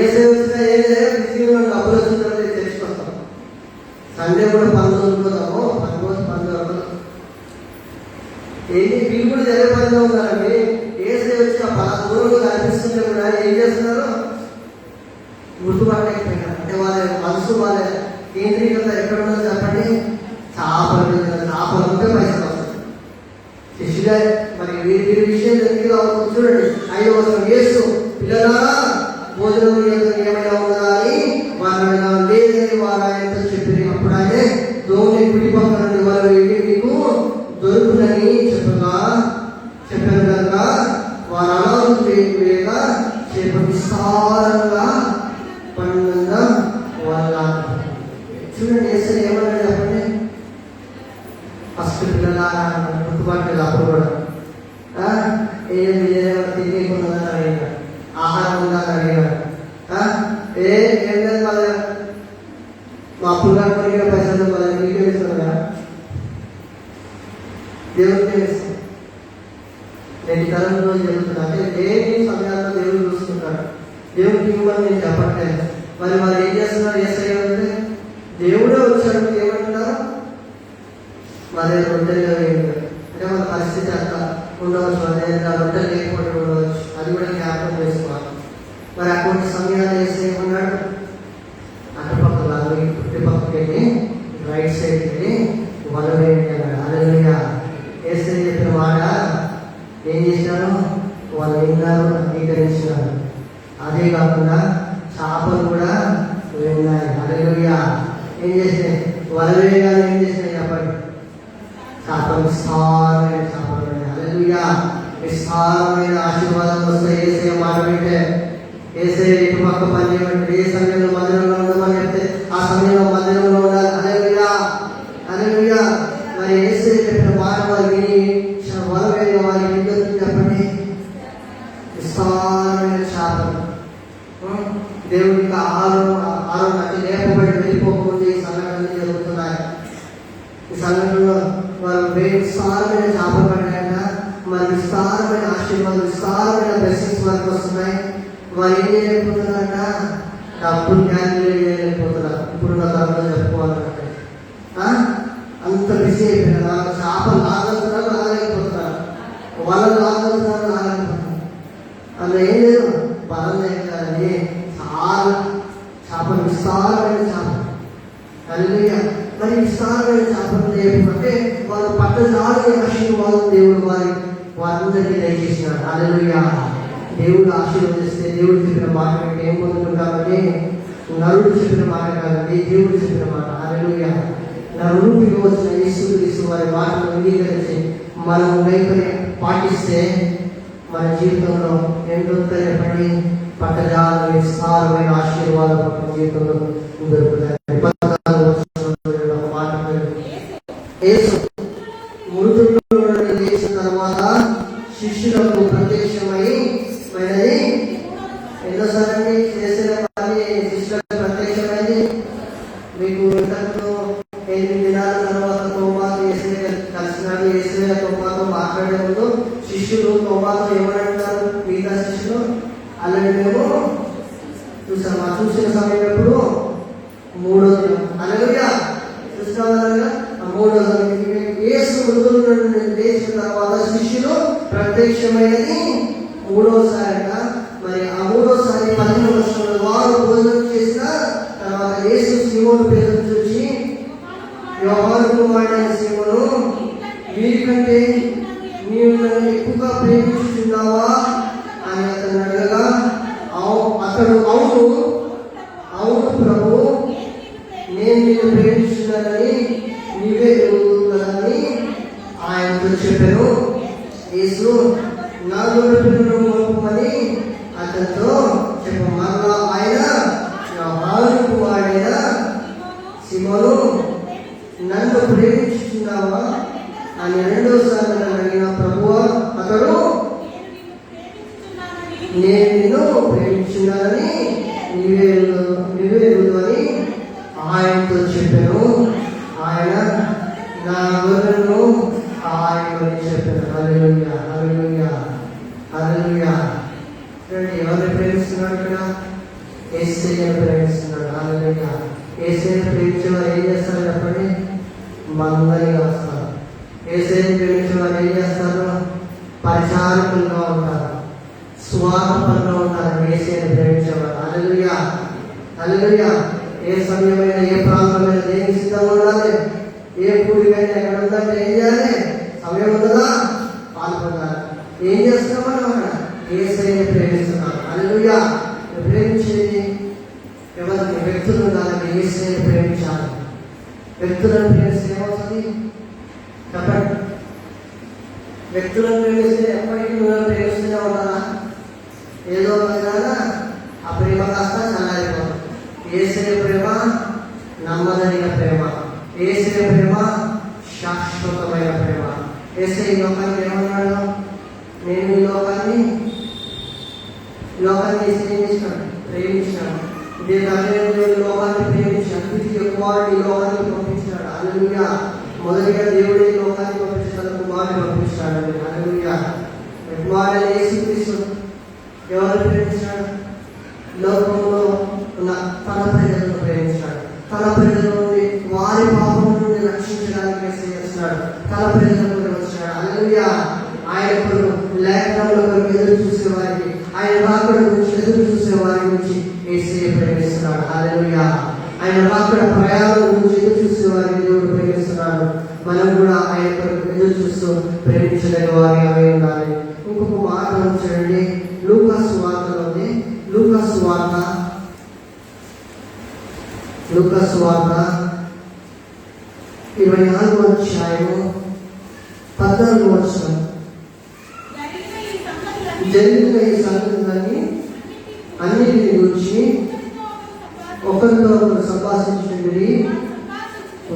ఏసై వచ్చినా ఏదే బిజీగా ఉన్న డబ్బులు వచ్చిందంటే తెలుసుకొస్తాం. సండే కూడా పనులు వదులుకోతాము, పనులు ఏంటి వీళ్ళు కూడా జరిగే పనిలో ఉన్నారండి. ఏసై వచ్చి ఆ పలా దూరంలో కనిపిస్తుంటే కూడా ఏం చేస్తున్నారు? గుర్తుపట్టలేకపోయినారు. అంటే వాళ్ళ మనసు, వాళ్ళ కేంద్రీకత ఎక్కడ ఉన్నదో చెప్పండి? చేపలు ఉంటే పైసలు వస్తాయి. శిష్యులే మరి వీరి విషయం ఎందుకు రావచ్చు చూడండి. 5వ వచనం, యేసు పిల్లలారా భోజనం ఏమైనా ఉందా అని వారు లేదని వారు ఆయనతో చెప్పి, అప్పుడు ఆయన దోణి కుడి పక్క నుండి వారు వెళ్ళి మీకు దొరుకునని చెప్పారు కనుక వారు అలా వేయక చేప విస్తారంగా పండుగ వాళ్ళ. చూడండి, ఏసై ఏమన్నాడు చెప్పండి? ఫస్ట్ పిల్లలారా గుర్తుపట్టలేదు. అప్పుడు కూడా తినేకున్నదని అడిగాడు, ఆహారం ఉందని అడిగాడు. ఏం లేదు వాళ్ళ మా అప్పులు కట్టుకుని పైసలు వాళ్ళ మీకే ఇస్తున్నా, దేవుడికే ఇస్తాం. నేను తరంలో జరుగుతున్నా అంటే లేని సమయాల్లో దేవుడు చూసుకుంటాడు. దేవుడికి ఇవ్వమని నేను చెప్పట్లేదు. మరి వాళ్ళు ఏం చేస్తున్నారు? ఏసై అంటే దేవుడే వచ్చాడు ఏమంటున్నారు? మరి రొట్టెలుగా వేయండి అంటే మన పరిస్థితి అట్లా ఉండవచ్చు. అదే రొట్టెలు లేకపోతే ఉండవచ్చు. అది కూడా జ్ఞాపకం చేసుకోవాలి. మరి అటువంటి సమయాలు ఏసై ఏమన్నాడు? అటుపక్క లాగా ఇటుపక్కకి వెళ్ళి రైట్ సైడ్కి వెళ్ళి వల వేయండి అన్నాడు. హల్లెలూయా. ఏసై చెప్పిన మాట ఏం చేసినారు? వాళ్ళు విన్నారు, అంగీకరించినారు. అదే కాకుండా చేపలు కూడా విన్నాయి. హల్లెలూయా. ఏం చేసినాయి? వల వేయగానే ఏం చేసినాయి చెప్పండి? చేపలు విస్తారమైన చేపలు ఉన్నాయి. హల్లెలూయా. విస్తారమైన ఆశీర్వాదం వస్తాయి ఏసై మాట వింటే. ఏసై ఇటు పక్క పని చేయమంటే ఏ సమయంలో మందిరంలో ఉండమని చెప్తే ఆ సమయంలో మందిరంలో ఉండాలి. హల్లెలూయా, హల్లెలూయా. మరి ఏసై చెప్పిన మాట వారు విని వల వేయ వారికి ఏం జరుగుతుంది చెప్పండి? విస్తారమైన చేపలు. దేవుడికి ఆహారం అంటే లేపబడి వెళ్ళిపోకముందు ఈ సంఘటనలు జరుగుతున్నాయి. ఈ సంఘటనలో వారు విస్తారమైన చేపలు పడ్డాయట. మరి విస్తారమైన ఆశీర్వాదం, విస్తారమైన బ్లెస్సింగ్స్ వారికి వస్తున్నాయి. వారు ఏం చేయలేకపోతున్నారట? డబ్బులు క్యాన్సిల్ చేయలేకపోతున్నారు. ఇప్పుడున్న తరంలో చెప్పుకోవాలంటే అంత బిజీ అయిపోయినారు. చేపలు లాగలుగుతున్నారు, లాగలేకపోతున్నారు. వాళ్ళు లాగలుగుతున్నారు, లాగలేకపోతున్నారు. అందులో ఏం లేదు, బలం లేదని చాలా చేపలు, విస్తారమైన చేపలు. హల్లెలూయా. మరి విస్తారమైన చేపలు లేకపోతే వాళ్ళు పట్టజాలని ఆశీర్వాదం దేవుడు వారందరికీ దయచేసినాడు. హల్లెలూయా. దేవుడు ఆశీర్వదిస్తే దేవుడు చెప్పిన మాట అంటే ఏం పొందుకుంటామని నరుడు చెప్పిన మాట కాదండి, దేవుడు చెప్పిన మాట. హల్లెలూయా. నరుడికి వచ్చిన యేసుక్రీస్తు వారి మాటను అంగీకరించి మనం వైఖరి పాటిస్తే మన జీవితంలో ఎంతో చెప్పండి పట్టజాల విస్తారమైన ఆశీర్వాదం మన జీవితంలో దొరుకుతాయి. మృతుల్లో లేచిన తర్వాత శిష్యులకు ప్రత్యక్షమై ఎన్నోసారి చేసిన పని శిష్యులకు ప్రత్యక్షమైంది. మీకు ఇంతకు 8 దినాల తర్వాత తోమాతో కలిసినాడు. యేసయ్య తోమాతో మాట్లాడే ముందు శిష్యులు తోమాతో ఏమంటారు? మిగతా శిష్యులు అలాంటి మేము చూసాము. చూసిన సమయం ఎప్పుడు? 3వ దినం. హల్లెలూయా. చూసిన 3వ దినం యేసు మృతుల నుండి లేచిన తర్వాత శిష్యులు ప్రత్యక్షమైనది మూడోసారిట. మరి ఆ మూడోసారి 15వ వచనంలో వారు భోజనం చేసిన తర్వాత యేసు సీమోను పేతురును చూసి, యోహాను కుమారుడైన సీమోను, వీరికంటే నీవు నన్ను ఎక్కువగా ప్రేమించుచున్నావా అని అతను అడగగా, అతడు అవును ప్రభు, నేను నిన్ను ప్రేమించున్నానని నీవే ఎరుగుతుందని ఆయనతో చెప్పాను. యేసు, నా గొర్రె పిల్లలను మోపమని అతనితో చెప్పమన్నా ఆయన, యోహాను కుమారుడైన సీమోను, నన్ను ప్రేమించుచున్నావా అని రెండోసారి నన్ను అడిగిన ప్రభువా, అతడు నేను నిన్ను ప్రేమించున్నానని నీవే ఎరుగు అని ఆయనతో చెప్పాను. ఆయన నా గొర్రెలను ఆయనని చెప్పాను. హల్లెలూయా, హల్లెలూయా, హల్లెలూయా. ఎవరిని ప్రేమిస్తున్నాడు? ఇక్కడ యేసయ్యను ప్రేమిస్తున్నాడు. హల్లెలూయా. యేసయ్యను ప్రేమించే వారు ఏం చేస్తారు చెప్పండి? మందని వస్తారు. యేసయ్యను ప్రేమించే వారు ఏం చేస్తారు? పరిచారకులుగా ఉంటారు, స్వార్థపరంగా ఉంటారు. యేసయ్యను ప్రేమించేవారు. హల్లెలూయా, హల్లెలూయా. ఏ సమయమైనా ఏ ప్రాంతమైనా దేనికి సిద్ధంగా ఉండాలి. ఏ పూడికైనా ఎక్కడ ఉందంటే ఏం చేయాలి? సమయం ఉంటుందా? పాల్పొందాలి. ఏం చేస్తున్నాం మనం అక్కడ? యేసయ్యను ప్రేమిస్తున్నాం. హల్లెలూయా. ప్రేమించేది ఎవరిని? వ్యక్తులు కాదండి. యేసయ్యను ప్రేమించాలి. వ్యక్తులను ప్రేమిస్తే ఏమవుతుంది చెప్పండి? వ్యక్తులను ప్రేమిస్తే ఎప్పటికీ నువ్వు ప్రేమిస్తూనే ఉంటారా? ఏదో విధంగా ఆ ప్రేమ కాస్త చల్లారిపోతుంది. యేసయ్య ప్రేమ నమ్మదగిన ప్రేమ. యేసయ్య ప్రేమ శాశ్వతమైన ప్రేమ. యేసయ్య లోకానికి ఏమన్నాడు? నేను ఈ లోకాన్ని ప్రేమించాను. దేవుడు లోకాన్ని ప్రేమించాడు. ద్వితీయ కుమారుడు ఈ లోకానికి పంపించాడు. హల్లెలూయా. మొదటిగా దేవుడే లోకాన్ని పంపించి తన కుమారుని పంపించాడు. హల్లెలూయా. కుమారుడు యేసుక్రీస్తు ఎవరు ప్రేమించాడు? లోకంలో ఉన్న తన ప్రజలను ప్రేమించాడు. తన ప్రజల నుండి వారి పాపం నుండి రక్షించడానికి చేస్తున్నాడు. తన ప్రజలను వచ్చాడు. హల్లెలూయా. ఆయన లేఖనంలో ఎదురు చూసే వారికి, ఆయన రాకడ గురించి ఎదురు చూసే వారి గురించి యేసయ్య ప్రేమిస్తున్నాడు. హల్లెలూయా. ఆయన రాకడ ప్రయాణం గురించి ఎదురు చూసే వారిని దేవుడు ప్రేమిస్తున్నాడు. మనం కూడా ఆయన ఎదురు చూస్తూ ప్రేమించలేని వారి అవి ఉండాలి. ఇంకొక మాట చూడండి, లూకా సువార్తలోని లూకా సువార్త 24వ అధ్యాయము 14వ వచనం. జరిగిన ఈ సంగతులన్నీ అన్నిటిని గురించి ఒకరితో ఒకరు సంభాషించుండి,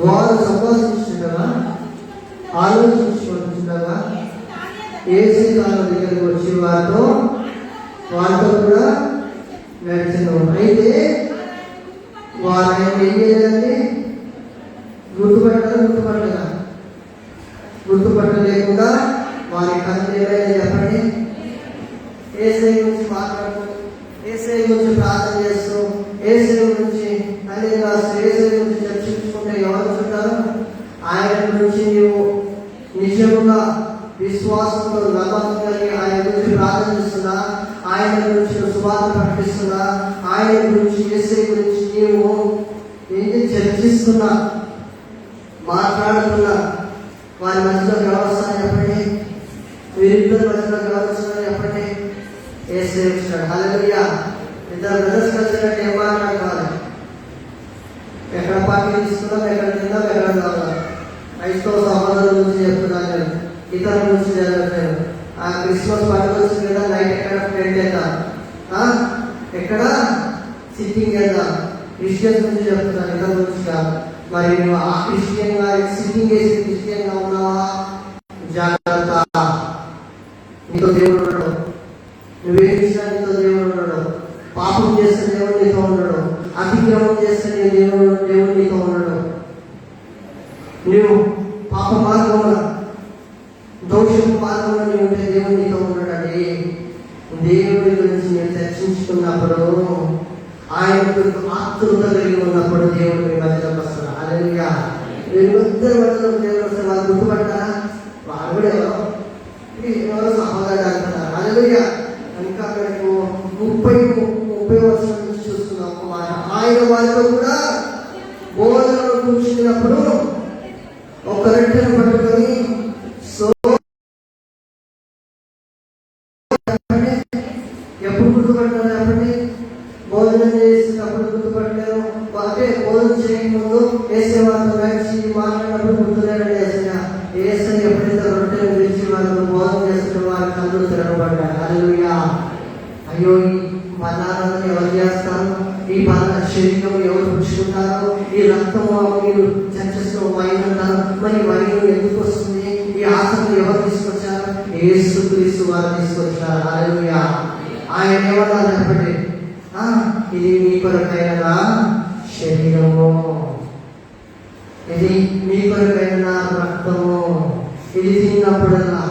వారు సంభాషించుండగా ఆలోచించుకుంటుండగా యేసు తన దగ్గరికి వచ్చి వారితో కూడా నడిచను. అయితే వారు ఆయన ఏం చేయాలంటే గుర్తుపట్టలేకుండా వారి కన్ను ఏమైనా చెప్పండి, యేసయ్య గురించి మాట్లాడుతూ, యేసయ్య గురించి ప్రార్థన చేస్తూ, యేసయ్య గురించి అనేక యేసయ్య గురించి చర్చించుకుంటే ఎవరు చూడాలి? ఆయన గురించి నీవు నిజంగా విశ్వాసంతో నమ్మకం కలిగి ఆయన గురించి ప్రార్థన చేస్తున్నా, ఆయన గురించి సువార్త ప్రకటిస్తున్నా, ఆయన గురించి యేసయ్య గురించి నీవు ఏంటి చర్చిస్తున్నా, మాట్లాడుతున్నా, వారి మధ్యలో వ్యవస్థ చెప్పండి, వీరిద్దరి మధ్యలో వ్యవస్థ చెప్పండి. యేసయ్య వచ్చాడు. హల్లెలూయా. ఇద్దరు బ్రదర్స్ కలిసినట్టు ఏం మాట్లాడుకోవాలి? ఎక్కడ పార్టీ తీసుకుందాం, ఎక్కడ తిందాం, ఎక్కడ తాగుదాం. క్రైస్తవ సహోదరుల గురించి చెప్తున్నాను, ఇతరుల గురించి జరగట్లేదు. ఆ క్రిస్మస్ పండుగ వచ్చింది కదా, నైట్ ఎక్కడ ఫ్రెండ్ వేద్దాం, ఎక్కడ సిట్టింగ్ వేద్దాం. క్రిస్టియన్స్ గురించి చెప్తున్నాను, ఇతరుల గురించి కాదు. మరి నువ్వు ఆ క్రిస్టియన్ గా సిట్టింగ్ వేసి క్రిస్టియన్ గా ఉన్నావా? జాగ్రత్త. నీతో దేవుడు ఉండడు. నువ్వేం చేసినా నీతో దేవుడు ఉండడు. పాపం చేస్తే దేవుడు నీతో ఉండడు. అతిక్రమం చేస్తే దేవుడు నీతో ఉండడు. నువ్వు పాప మార్గంలో దోషం మార్గంలో నీవు ఉంటే దేవుడు నీతో ఉండడండి. దేవుడి గురించి నేను చర్చించుకున్నప్పుడు, ఆయనకు ఆతృత కలిగి ఉన్నప్పుడు దేవుడు మీ మధ్యలోకి వస్తాడు. హల్లెలూయా. వీళ్ళిద్దరి మధ్యలో దేవుడు వస్తే వాళ్ళు గుర్తుపడతారా? ఎవడెవరో ఇది ఎవరో సహోదరుడు అంటున్నారు. హల్లెలూయా. ఇంకా అక్కడికి 30 వర్షాల నుంచి చూస్తున్నాం ఒక మాట. ఆయన వారితో కూడా బోధనలో కూర్చున్నప్పుడు ఒక రొట్టెను పట్టుకొని ఎప్పుడు గుర్తుపట్టారు చెప్పండి? భోజనం చేసినప్పుడు గుర్తుపట్టారు. అంటే భోజనం చేయకముందు వేసేవారితో కలిసి మాట్లాడినప్పుడు గుర్తులేడు ఏసై ఎప్పుడైతే రొట్టెను విరిచి వాళ్ళు భోజనం చేస్తున్న వారి కళ్ళు తెరవబడ్డారు. హల్లెలూయా. అయ్యో, ఈ పదార్థాలను ఎవరు చేస్తారు? ఈ శరీరం ఎవరు పుచ్చుకుంటారు? ఈ రక్తము మీరు చర్చలో వైన్ అంటారు. మరి వైన్ ఎందుకు వస్తుంది? ఈ ఆసనం ఎవరు తీసుకొచ్చారు? యేసుక్రీస్తు వారు తీసుకొచ్చారు. హల్లెలూయా. ఆయన ఏమన్నారు చెప్పండి? ఇది మీ కొరకైన శరీరము, ఇది మీ కొరకైన రక్తము, ఇది తిన్నప్పుడల్లా,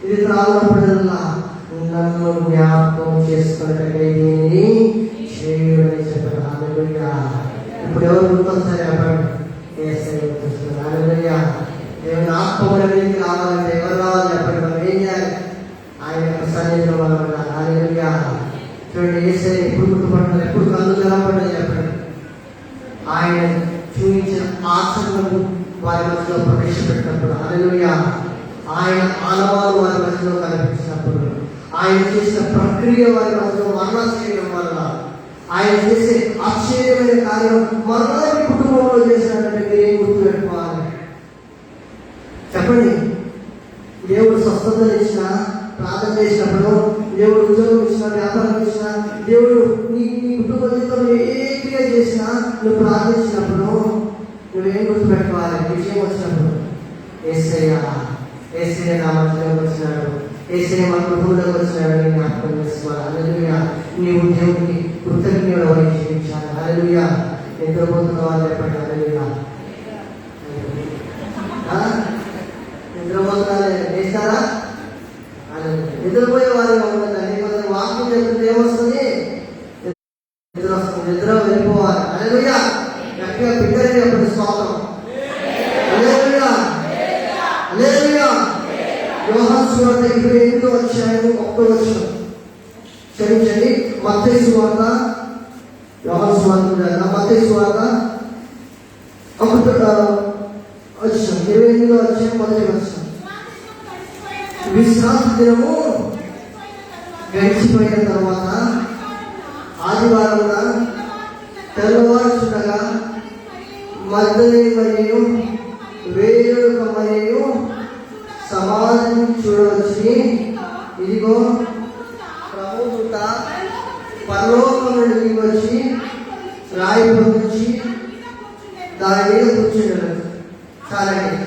ఇది త్రాగినప్పుడల్లా నన్ను జ్ఞాపకం చేసుకున్నట్టుగా దీన్ని చేయమని చెప్పారు. హల్లెలూయా. ఇప్పుడు ఎవరు గుర్తొస్తారు చెప్పండి? యేసయ్య గుర్తొస్తారు. హల్లెలూయా. దేవుని ఆత్మ మీదకి రావాలంటే ఎవరు రావాలి చెప్పండి? మనం ఏం చేయాలి? ఆయన యొక్క సన్నిధిలో మనం ఉండాలి. హల్లెలూయా. చూడండి, యేసయ్య ఎప్పుడు గుర్తుపడ్డారు? ఎప్పుడు కళ్ళు తెరవబడ్డాయి చెప్పండి? ఆయన చూపించిన ఆచరణను వారి మధ్యలో ప్రవేశపెట్టినప్పుడు, హల్లెలూయా. ఆయన ఆనవాలు వారి మధ్యలో కనిపించినప్పుడు, ఆయన చేసిన ప్రక్రియ వారి మధ్యలో మరణ చేయడం వల్ల, ఆయన చేసే ఆశ్చర్యమైన కార్యం మరణ కుటుంబంలో చేసినట్టు మీరు ఏం గుర్తు పెట్టుకోవాలి చెప్పండి? దేవుడు స్వస్థతలు ఇచ్చిన, ప్రార్థన చేసినప్పుడు, దేవుడు ఉద్యోగం ఇచ్చిన, వ్యాపారం ఇచ్చిన, దేవుడు నీ కుటుంబ జీవితంలో ఏ క్రియ చేసినా నువ్వు ప్రార్థించినప్పుడు నువ్వేం గుర్తుపెట్టుకోవాలి? విజయం వచ్చినప్పుడు యేసయ్య నా మధ్యలోకి వచ్చినాడు, యేసయ్య మన కుటుంబంలోకి వచ్చినాడు అని జ్ఞాపకం చేసుకోవాలి. హల్లెలూయా. నీవు దేవుడికి కృతజ్ఞుడు అని జీవించాలి. హల్లెలూయా. నిద్రపోతున్న వాళ్ళు చెప్పండి హల్లెలూయా. నిద్రపోతున్నా చేస్తారా? నిద్రపోయే వారిగా ఉండదండి. కొంచెం వాక్యం చెప్తుంటే ఏమొస్తుంది? నిద్ర వస్తుంది. నిద్ర వెళ్ళిపోవాలి. హల్లెలూయా. గట్టిగా బిడ్డలు చెప్పండి స్తోత్రం. హల్లెలూయా. హల్లెలూయా. యోహాను సువార్త 28వ అధ్యాయము 1వ వచనం. క్షమించండి, మత్తయి సువార్త, యోహాను సువార్త, మత్తయి సువార్త 1వ వచనం, 28వ అధ్యాయం 1వ వచనం. విశ్రాంతి దినము గడిచిపోయిన తర్వాత ఆదివారం తెల్లవారుచుండగా మగ్దలేని మరియు వేరొక మరియు సమాధిని చూడవచ్చి, ఇదిగో ప్రభుదూత పరలోకం నుండి వచ్చి రాయి పొందించి దాని మీద కూర్చున్నాడు. చాలండి.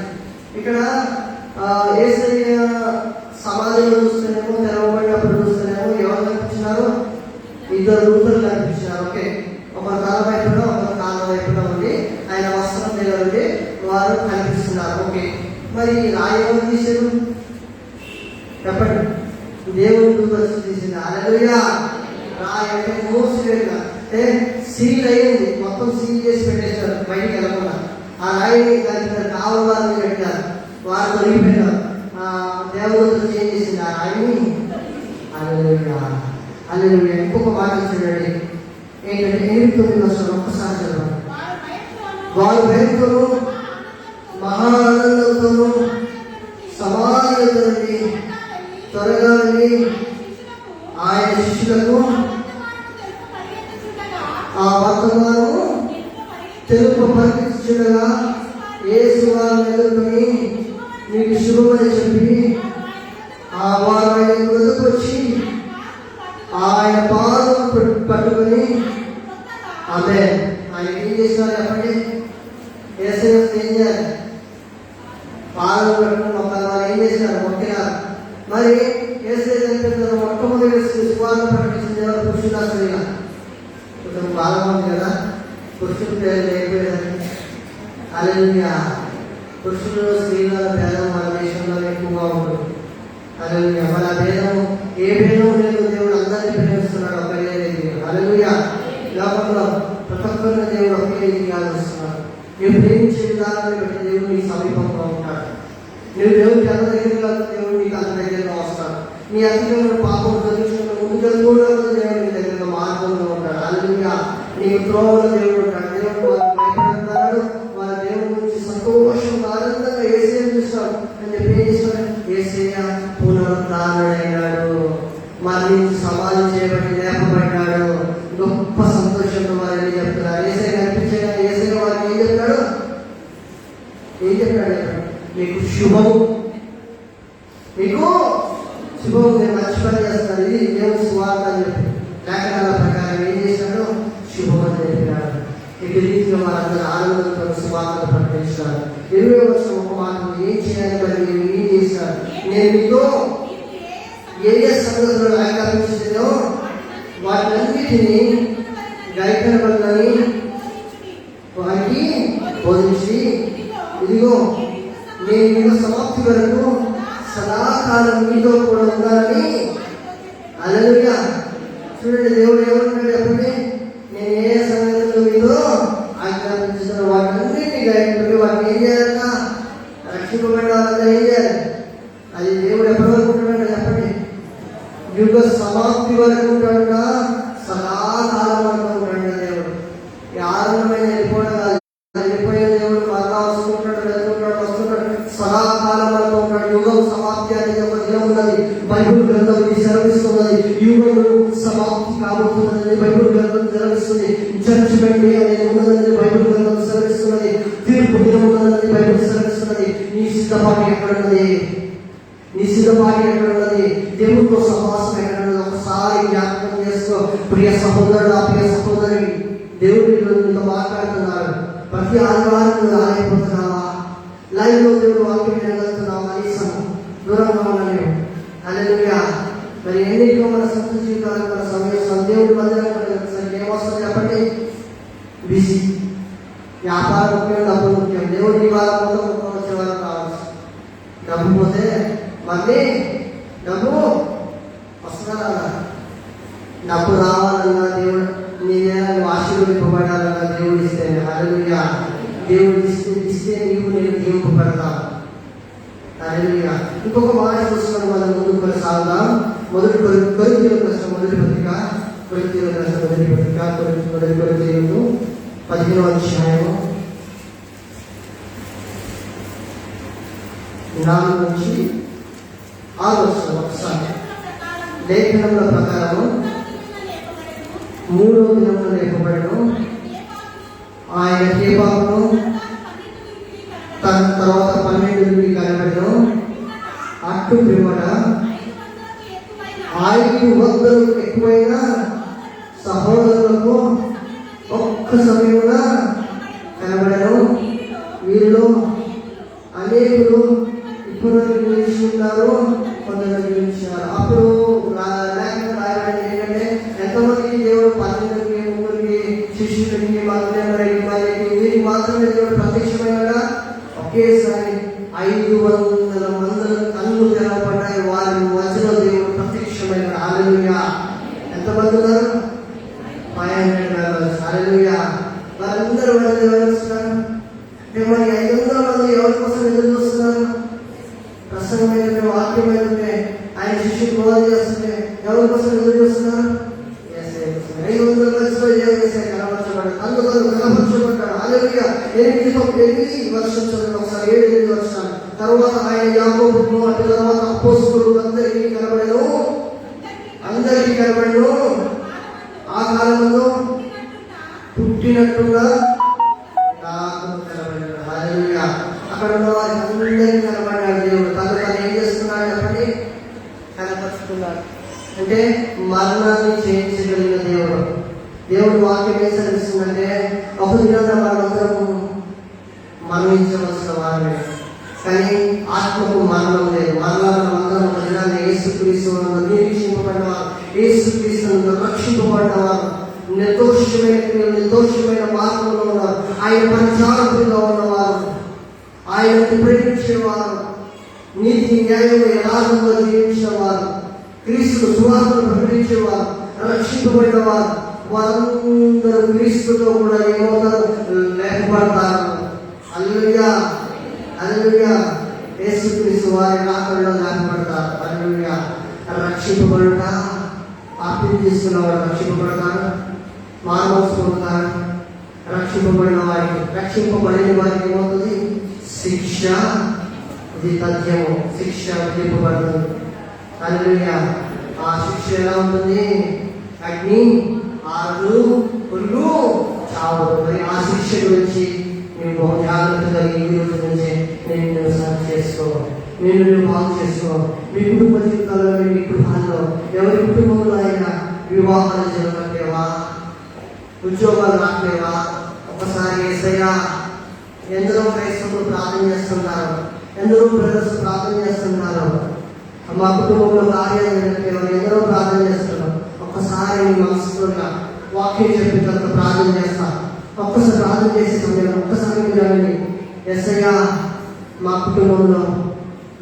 ఇక్కడ యేసయ్య సమాధిలో చూస్తేనేమో, తెరవబడినప్పుడు చూస్తేనేమో ఎవరు కనిపించినారు? 2 దూతలు కనిపించినారు. ఓకే, ఒకరు తల వైపున, ఒకరు కాళ్ళ వైపున ఉండి ఆయన వస్త్రం మీద ఉండి వారు కనిపిస్తున్నారు. ఓకే, మరి రాయి ఎవరు తీశారు చెప్పండి? దేవుని దూత వచ్చి తీసింది. హల్లెలూయా. రాయి అంటే మోసివేగా అంటే సీల్ అయ్యింది, మొత్తం సీల్ చేసి పెట్టేశారు బయటికి వెళ్ళకుండా. ఆ రాయిని దానికి కావాలని పెట్టారు, వారు తొలగిపోయినారు. దేవుడు ఏం చేసింది? ఆ రాయిని. హల్లెలూయా. హల్లెలూయా. ఇంకొక మాట చూడండి, ఏంటంటే 8-9 వర్షాలు ఒక్కసారి చదవండి. వారు భయంతోనూ మహా ఆనందంతోనూ సమాధిలో నుండి త్వరగా వెళ్ళి ఆయన శిష్యులకు ఆ వర్తమానము తెలుపు పరిపించుండగా యేసు వారిని ఎదుర్కొని మీకు శుభమని చెప్పి వారు ఆయన వద్దకు వచ్చి ఆయన పాదం పట్టుకొని ఆమె ఆయన ఏం చేసినారు చెప్పండి? యేసయ్య ఏం చేయాలి? పాదం పట్టుకుని మొక్కలు వారు ఏం చేసినారు? మొక్కినారు. మరి యేసయ్య చనిపోయిన మొట్టమొదటి సువార్త ప్రకటించింది ఎవరు? పురుషుల స్త్రీగా. కొంచెం బాగా ఉంది కదా, పురుషులు పేరు లేకపోయేదాన్ని. హల్లెలూయా. పురుషులు స్త్రీల భేదం మన దేశంలో ఎక్కువగా ఉంటుంది. హల్లెలూయా. మన భేదం ఏ భేదం లేదు, దేవుడు అందరినీ ప్రేమిస్తున్నాడు ఒకే రీతిగా. హల్లెలూయా. లోకంలో ప్రతి ఒక్కరిని దేవుడు ఒకే రీతిగా ఆలోచిస్తున్నాడు. నువ్వు ప్రేమించే విధానాన్ని బట్టి దేవుడు నీ సమీపంలో ఉంటాడు. నువ్వు దేవుడికి ఎంత దగ్గరగా మీకు శుభం, మీరు మంచి పని చేస్తారు, ఇది దేవుని సువార్త అని చెప్పి లేఖనాల ప్రకారం ఏం చేశాడు? శుభం అని చెప్పినాడు. ఇక రీతిగా వారందరూ ఆనందంతో సువార్తను ప్రకటించారు. 20వ వచనం ఒక మాట, ఏం చేయాలి మరి మీరు ఏం చేశారు? నేను మీతో ఏ ఏ సంగతులను ఆజ్ఞాపించానో వాటినన్నిటినీ గైకొనవలెనని వారికి బోధించి, ఇదిగో నేను యుగ సమాప్తి వరకు సదాకాలం మీతో కూడా ఉండాలని. హల్లెలూయా. చూడండి, దేవుడు ఏమంటున్నాడు చెప్పండి? నేను ఏ సంగతులు మీతో ఆజ్ఞాపించానో వాటినన్నిటినీ గైకొని వాటిని ఏం చేయాలన్నా? రక్షింపబడిన వాళ్ళందరూ ఏం చేయాలి? అది దేవుడు ఎప్పటి వరకు ఉంటాడు చెప్పండి? యుగ సమాప్తి వరకు ఉంటాడు, సదాకాలం వరకు ఉంటాడు దేవుడు. ఈ ఆనందమైన వెళ్ళిపోవడం కాదు. వెళ్ళిపోయే దేవుడు మరలా వస్తుంటాడు, వెళ్తుంటాడు, వస్తుంటాడు, సదాకాలం వరకు ఉంటాడు. యుగం సమాప్తి అనేది ఒక దినం ఉన్నది. బైబిల్ గ్రంథం ఇది సెలవిస్తున్నది. యుగం సమాప్తి కాబోతున్నది బైబిల్ గ్రంథం సెలవిస్తుంది. జడ్జిమెంట్ అనేది ఉన్నదని బైబిల్ గ్రంథం సెలవిస్తున్నది. తీర్పు దినం ఉన్నదని బైబిల్ సెలవిస్తున్నది. నీ సిద్ధపాటు ఎక్కడ ఉన్నది? నీ సిద్ధపాటు ఎక్కడ ఉన్నది? దేవుడితో సహవాసం ఎక్కడ ఉన్నది? ఒకసారి జ్ఞాపకం చేసుకో. ప్రియ సహోదరుడు, ప్రియ సహోదరి, దేవుడితో మాట్లాడుతున్నాడు. ప్రతి ఆదివారం నువ్వు ఆలైపోతున్నావా? లైవ్ లో దేవుడు వాక్యం వినగలుగుతున్నావా? కనీసం దూరంగా ఉండలేవు. హల్లెలూయా. మరి ఎన్నికో మన సొంత జీవితాలకు మన సమయం దేవుడి మందిరానికి ఏమొస్తుంది చెప్పండి? బిజీ. వ్యాపారం ముఖ్యం, డబ్బు ముఖ్యం. దేవుడి వాళ్ళ మొత్తం వచ్చే వాళ్ళు కావచ్చు. డబ్బు పోతే మళ్ళీ డబ్బు వస్తుందా? డబ్బు రావాలన్నా దేవుడు నీ నువ్వు ఆశీర్వదింపబడాలన్నా దేవుడు ఇస్తే. హల్లెలూయా. దేవుడు ఇస్తే నేను దీవింపబడతాను. హల్లెలూయా. ఇంకొక మాట చూసుకొని మనం ముందుకు కొనసాగుదాం. మొదటి కొరింథీయులకు రాసిన మొదటి పత్రిక 15వ అధ్యాయము 4 నుంచి 6 వచనం. ఒకసారి లేఖనముల ప్రకారము 3వ దినమున లేపబడెను. ఆయన కేబాబును తన తర్వాత 12 కనబడెను. అట్టు పిమ్మట 500 ఎక్కువైన సహోదరులకు ఒక్క సమయమున కనబడెను. వీరిలో అనేకులు ఇప్పుడు గురించి ఉన్నారు, కొందరు గురించారు. అప్పుడు లేఖనం రాయబడింది ఏంటంటే, ఎంతమందికి దేవుడు 12కి, 3కి, శిష్యులకి, వీరికి మాత్రమే దేవుడు ప్రత్యక్షమైన ఒకేసారి 500 మంది కన్ను తెరవబడ్డాయి. వారి మధ్యలో దేవుడు ప్రత్యక్షమైన. హల్లెలూయా. ఎంతమంది ఉన్నారు? 500 members. హల్లెలూయా. వారందరూ ఎవరు వస్తున్నారు? మరి 500 మంది ఎవరి కోసం ఎదురు చూస్తున్నారు? ప్రసంగం ఏంటంటే, వాక్యం ఏంటంటే, ఆయన శిష్యులు బోధ చేస్తుంటే ఎవరి కోసం ఎదురు చూస్తున్నారు? 500 మందిలో కనపరచబడ్డాడు. అందులో కనపరచబడ్డాడు. హల్లెలూయా. 8 వర్షం చదువు ఒకసారి. 7 వర్షాలు తర్వాత ఆయన యాకోబును, అటు తర్వాత అపోస్తలులు అందరికీ కనబడెను. ఆ కాలంలో పుట్టినట్టుగా నాకు కనబడను. హల్లెలూయా. అక్కడ ఉన్న వారికి అందరికీ కనబడ్డాడు దేవుడు. తను ఏం చేస్తున్నాడు చెప్పండి? కనపరుచుకున్నాడు. అంటే మరణాన్ని చేయించగలిగిన దేవుడు. దేవుడు వాక్యం ఏం సెలవిస్తుందంటే, ఒక దినాన మనమందరం మరణించవలసిన వారమే, కానీ ఆత్మకు మరణం లేదు. మరణాలందరం ఒక దినాన్ని యేసుక్రీస్తు నిరీక్షింపబడినవారు, యేసుక్రీస్తును రక్షింపబడినవారు, నిర్దోషమైన మార్గంలో ఉన్నారు. ఆయన పరిచారకులుగా ఉన్నవారు, ఆయనకు ప్రేమించేవారు, నీతి న్యాయం యథార్థంగా జీవించేవారు, క్రీస్తు సువార్తను ప్రకటించేవారు, రక్షింపబడిన వారు, వారందరూ క్రీస్తుతో కూడా ఏమవుతారు? లేపబడతారు. హల్లెలూయా. హల్లెలూయా. యేసుక్రీస్తు వారి రాకడలో లేపబడతారు. హల్లెలూయా. రక్షింపబడుట, పాపం చేసుకున్నవారు రక్షింపబడతారు, మానవస్ పొందుతారు. రక్షింపబడిన వారికి ఏమవుతుంది? శిక్ష. ఇది తథ్యము. శిక్ష విధింపబడుతుంది. హల్లెలూయా. ఆ శిక్ష ఎలా ఉంటుంది? అగ్ని, ఆరు, పురుగు, చావు. మరి ఆ శిక్ష గురించి మేము బహు జాగ్రత్తగా ఈ రోజు నుంచి నేను సర్చ్ చేసుకోవాలి. నువ్వు బాగు చేసుకో. మీ కుటుంబ జీవితాల్లో, మీ గృహాల్లో ఎవరి కుటుంబంలో అయినా వివాహాలు జరగట్లేవా, ఉద్యోగాలు రాట్లేవా? ఒకసారి యేసయ్యా, ఎందరో క్రైస్తవులు ప్రార్థన చేస్తుంటారు, ఎందరో బ్రదర్స్ ప్రార్థన చేస్తుంటారు, మా కుటుంబంలో కార్యాలు జరగట్లేవా, ఎందరో ప్రార్థన చేస్తున్నారు. ఒక్కసారి మీ మనసులో వాక్యం చెప్పిన తర్వాత ప్రార్థన చేస్తా. ఒక్కసారి ప్రార్థన చేసే సమయంలో ఒక్కసారి మీరు యేసయ్యా, మా కుటుంబంలో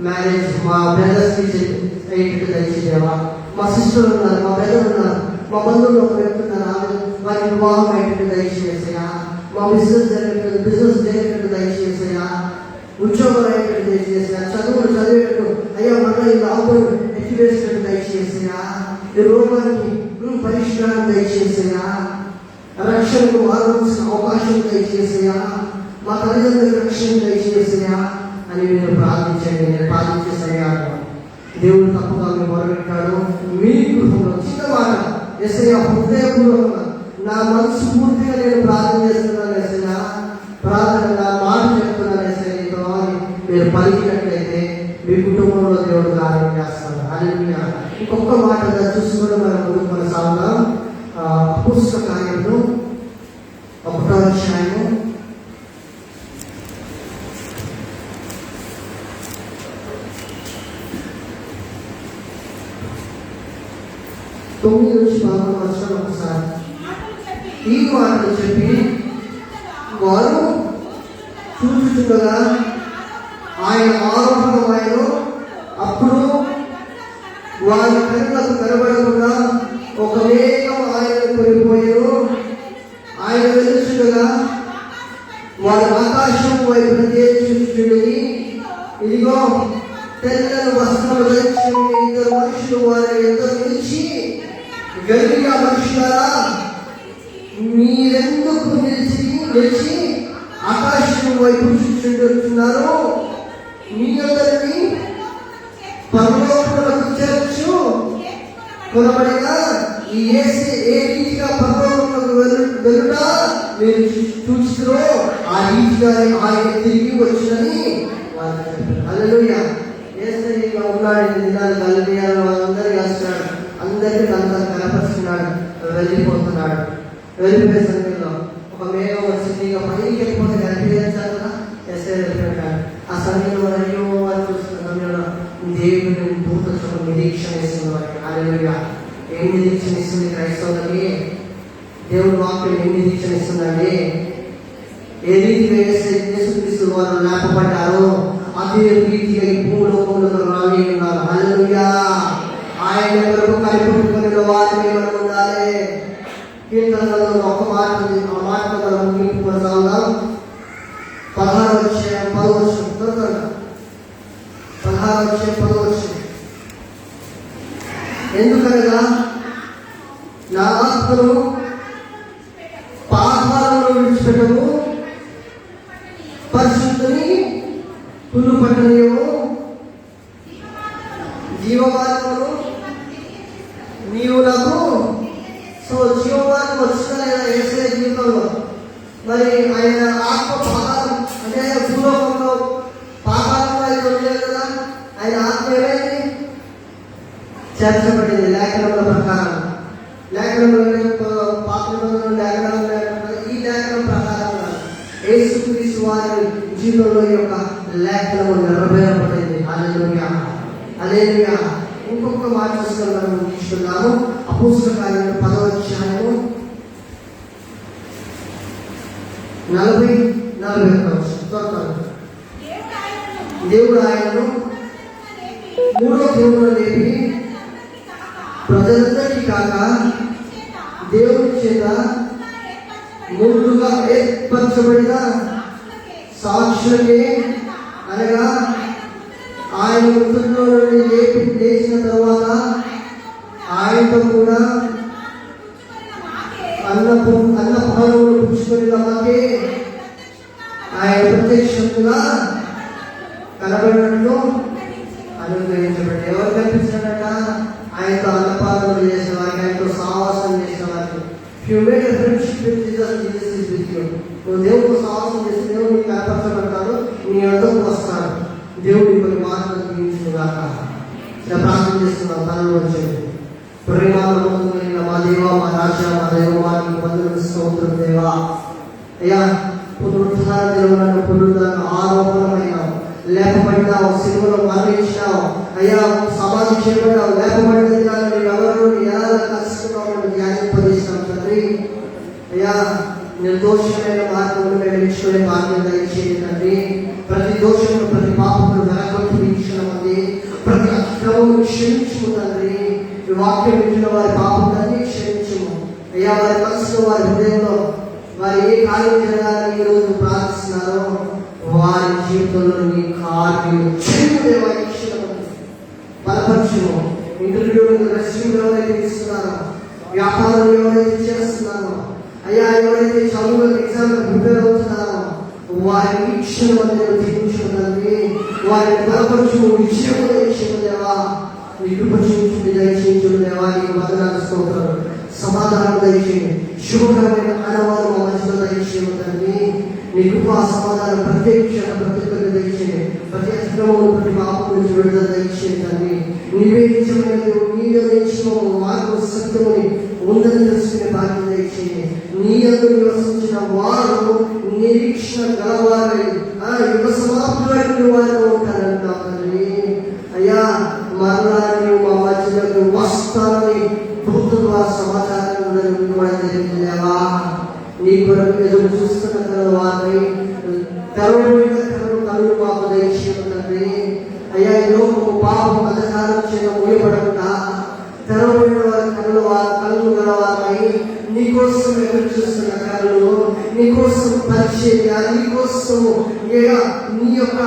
మ్యారేజ్, మా బ్రదర్స్కి అయ్యేటట్టు దయచేదేవా, మా సిస్టర్ ఉన్నారు, మా బ్రదర్ ఉన్నారు, మా బంధువులు ఒక వ్యక్తి ఉన్నారు, వారి వివాహం అయ్యేటట్టు దయచేసేయా, మా బిజినెస్ జరిగేటట్టు దయచేసేయా, ఉద్యోగాలు అయ్యేటట్టు దయచేసేయా, చదువులు చదివేటట్టు అయ్యా మన ఈ లాభం ఎత్తివేసేటట్టు దయచేసేయా, ఈ రోగానికి పరిష్కారం దయచేసేయా, రక్షణకు వారవలసిన అవకాశం దయచేసేయా, మా తల్లిదండ్రులకు రక్షణ దయచేసేయా అని మీరు ప్రార్థించండి. నేను ప్రార్థించే సమయాన్ని దేవుడు తప్పగా మీరు మొదలుపెట్టాడు. మీ గృహంలో చిన్న మాట, యేసయ్యా హృదయపూర్వకంగా నా మనసు పూర్తిగా నేను ప్రార్థన చేస్తున్నాను యేసయ్యా, ప్రార్థన నా మాట చెప్తున్నాను యేసయ్యా అని మీరు పలికినట్లయితే మీ కుటుంబంలో దేవుడు కార్యం చేస్తాడు. హల్లెలూయా. ఇంకొక మాట చూసుకొని మనం ముందుకు కొనసాగుదాం. అపోస్తల కార్యములు 1వ అధ్యాయము 9 నుంచి 11 వర్షాలు ఒకసారి ఈ మాటలు చెప్పి వారు చూచుచుండగా ఆయన ఆరోహణమైన అప్పుడు వారి కళ్ళకు కనబడకుండా ఒక మేఘం ఆయన కొనిపోయారు. ఆయన వెలుచుండగా వారి ఆకాశం వైపు చూచుచుండని ఇదిగో తెల్లని వస్త్రాలు ధరించిన 2 మనుషులు వారి ఎదురు నిలిచి, గలిలయ మనుషులారా, మీరెందుకు నిలిచి ఆకాశం వైపు చూచుచున్నారు? మీ అందరినీ పరలోకములకు చేర్చు కొనబడిన ఈ యేసు ఏ రీతిగా పరలోకములకు వెళ్ళుట మీరు చూస్తారో ఆ రీతిగా ఆయన తిరిగి వచ్చినని వాళ్ళు చెప్పారు. హల్లెలూయా. యేసయ్య ఉన్నాడు, దినాలు గలిలయలో అందరూ కలిసినాడు, అందరికీ అంతా కనపరుస్తున్నాడు, వెళ్ళిపోతున్నాడు. వెళ్ళిపోయే సమయంలో ఒక మేఘం వచ్చింది, ఇక పైకి వెళ్ళిపోతే కనిపించాలి కదా, యేసయ్య వెళ్ళిపోయాడు. ఆ సమయంలో అయ్యో అని చూస్తున్న సమయంలో దేవుని దూత నిరీక్షణ ఇస్తుంది వారికి. హల్లెలూయా. ఏం నిరీక్షణ ఇస్తుంది క్రైస్తవులకి? దేవుని వాక్యం ఏం నిరీక్షణ ఇస్తుందండి? ఏ రీతిగా యేసుక్రీస్తు వారు లేపబడ్డారో అదే రీతిగా ఈ భూలోకంలో రాని ఉన్నారు. హల్లెలూయా. ఆయన వరకు కనిపెట్టుకుని వారిని మనం ఉండాలి. కీర్తనలో ఒక మాట, ఆ మాట మనం ముగింపు కొనసాగుదాం. 16వ అధ్యాయం 10వ వచనం, 16వ అధ్యాయం 10వ వచనం. ఎందుకనగా నా ఆత్మను పాతాళంలో విడిచిపెట్టము, పరిశుద్ధుని పుల్లు పట్టనీయము, జీవమార్గమును నీవు నాకు. సో జీవమార్గం వచ్చిన లేదా యేసయ్య జీవితంలో మరి ఆయన ఆత్మ పాతాళం అంటే భూలోకంలో పాతాళంలో అయితే ఉండలేదు కదా, ఆయన ఆత్మ ఏమైంది? చేర్చబడింది లేఖనముల ప్రకారం. లేఖనంలో పాత్రలో లేఖనం ఈ లేఖనం ప్రకారం యేసుక్రీస్తు వారి జీవితంలో ఈ యొక్క లేఖనము నెరవేరబడింది. హల్లెలూయా. హల్లెలూయా. ఇంకొక మాట చూసుకొని మనం తీసుకున్నాము. అపోస్తల కార్యములు 10వ అధ్యాయము 40-41 వచనం. దేవుడు ఆయనను 3వ దినమున లేపి ప్రజలందరికీ కాక దేవుని చేత ముందుగా ఏర్పరచబడిన సాక్షులకే, అనగా ఆయన మృతుల్లో నుండి లేచిన తర్వాత ఆయనతో కూడా అన్నపానములు పుచ్చుకున్న మాకే ఆయన ప్రత్యక్షంగా కనబడినట్లు అనుగ్రహించబడి. ఎవరు కనిపించినట? ఆయనతో అన్నపానములు చేసిన వారికి, ఆయనతో సావాసం చేసిన వారికి. You make a friendship with Jesus, Jesus is with you. నువ్వు దేవుడితో సావాసం చేసి దేవుడు నీకు కనపరచబడతాడు, నీ వద్దకు వస్తాడు. దేవుడి కొన్ని మాటలు దీవించుగాక. ఇలా ప్రార్థన చేస్తున్నాం. తనలో వచ్చేది ప్రేమాత్మకమైన మా దేవ, మా రాజా, మా దైవానికి వందనాలు, స్తోత్రం దేవా. అయ్యా, పునరుద్ధార దేవులను పునరుద్ధారణ ఆరోపణమైన లేపబడినావు, సిలువలో మరణించినావు. అయ్యా, సమాధి చేయబడ్డావు, లేపబడిన దినాన్ని ఎవరు ఎలా కలుసుకున్నావు ధ్యానింపజేస్తాం తండ్రి. అయ్యా, నిర్దోషమైన మార్గంలో మేము ఎంచుకునే భాగ్యం దయచేయండి తండ్రి. ప్రతి దోషములు, ప్రతి పాపములు వెనకొట్టి వీక్షణమంది, ప్రతి అక్రమము క్షమించుము తండ్రి. ఈ వాక్యం వింటున్న వారి పాపములన్నీ క్షమించుము అయ్యా. వారి మనసులో, వారి హృదయంలో వారు ఏ కార్యం జరగాలని ఈరోజు ప్రార్థిస్తున్నారో వారి జీవితంలో నీ కార్యం చేయదేవా. బలపరచుము. ఇంటర్వ్యూలు, రెస్యూలు ఎవరైతే ఇస్తున్నారో, వ్యాపారం ఎవరైతే చేస్తున్నారో, అయ్యా ఎవరైతే చదువులకు ఎగ్జామ్లకు ప్రిపేర్ అవుతున్నారో వారి వీక్షణ మధ్యలో తీర్చుకుంటుంది. వారిని బలపరచుము, విజయం దయచేయదేవా. నీ కృప చూపించి దయచేయదేవా. నీకు వందనాలు, స్తోత్రం. సమాధానం దయచేయండి. శుభకరమైన ఆడవారు మా మధ్యలో దయచేయదండి. నీ కృప సమాధానం ప్రత్యేక్ష ప్రతి ఒక్కరికి దయచేయండి. ప్రతి అక్రమము, ప్రతి పాపం నుంచి విడుదల దయచేయండి. నీవే నిజమైన దేవుడు, నీవే నిజము, మార్గం సత్యమని ఉందని తెలుసుకునే భాగ్యం దయచేయండి. నీ యందు నివసించిన వారు నిరీక్షణ గలవారై యుగ సమాప్తులైన వారితో ఉంటారంటావు తండ్రి. అయ్యా, మరలా నీవు మా మధ్యలోకి వస్తానని దూత ద్వారా సమాచారం జరిగిందేవా. నీ కొరకు ఎదురు చూస్తున్న వారిని తెరవబడిన కళ్ళు మాకు దయచేయండి. అయ్యా, ఈ లోకము పాపం అంధకారం చేత మూయబడకుండా తెరవబడిన వారి కళ్ళు గలవారై నీకోసం ఎదురు చూస్తున్న కళ్ళు, నీకోసం పరిచర్య, నీకోసం నీ యొక్క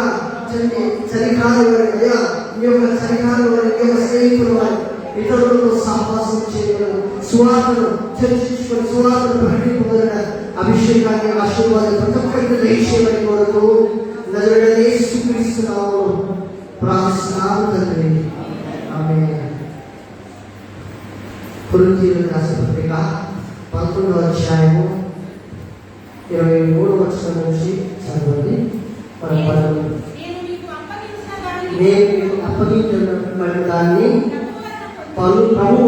చలికాలం అయ్యా, నీ యొక్క చలికాలం నీ యొక్క స్నేహితులు వారి ఇతరులతో సహవాసం చేయడం, సువార్తను చర్చించుకొని సువార్తను ప్రకటింపబడిన అభిషేకాన్ని ఆశీర్వాదం ప్రతి ఒక్కరికి దయచేయమని కోరుతూ నజరేయుడైన యేసుక్రీస్తునామములో ప్రార్థిస్తున్నాము తండ్రి. ఆమేన్. కొరింథీయులకు రాసిన పత్రిక 11వ అధ్యాయము 23వ వచనం నుంచి చదవండి. నేను మీకు అప్పగించిన దాన్ని ప్రభు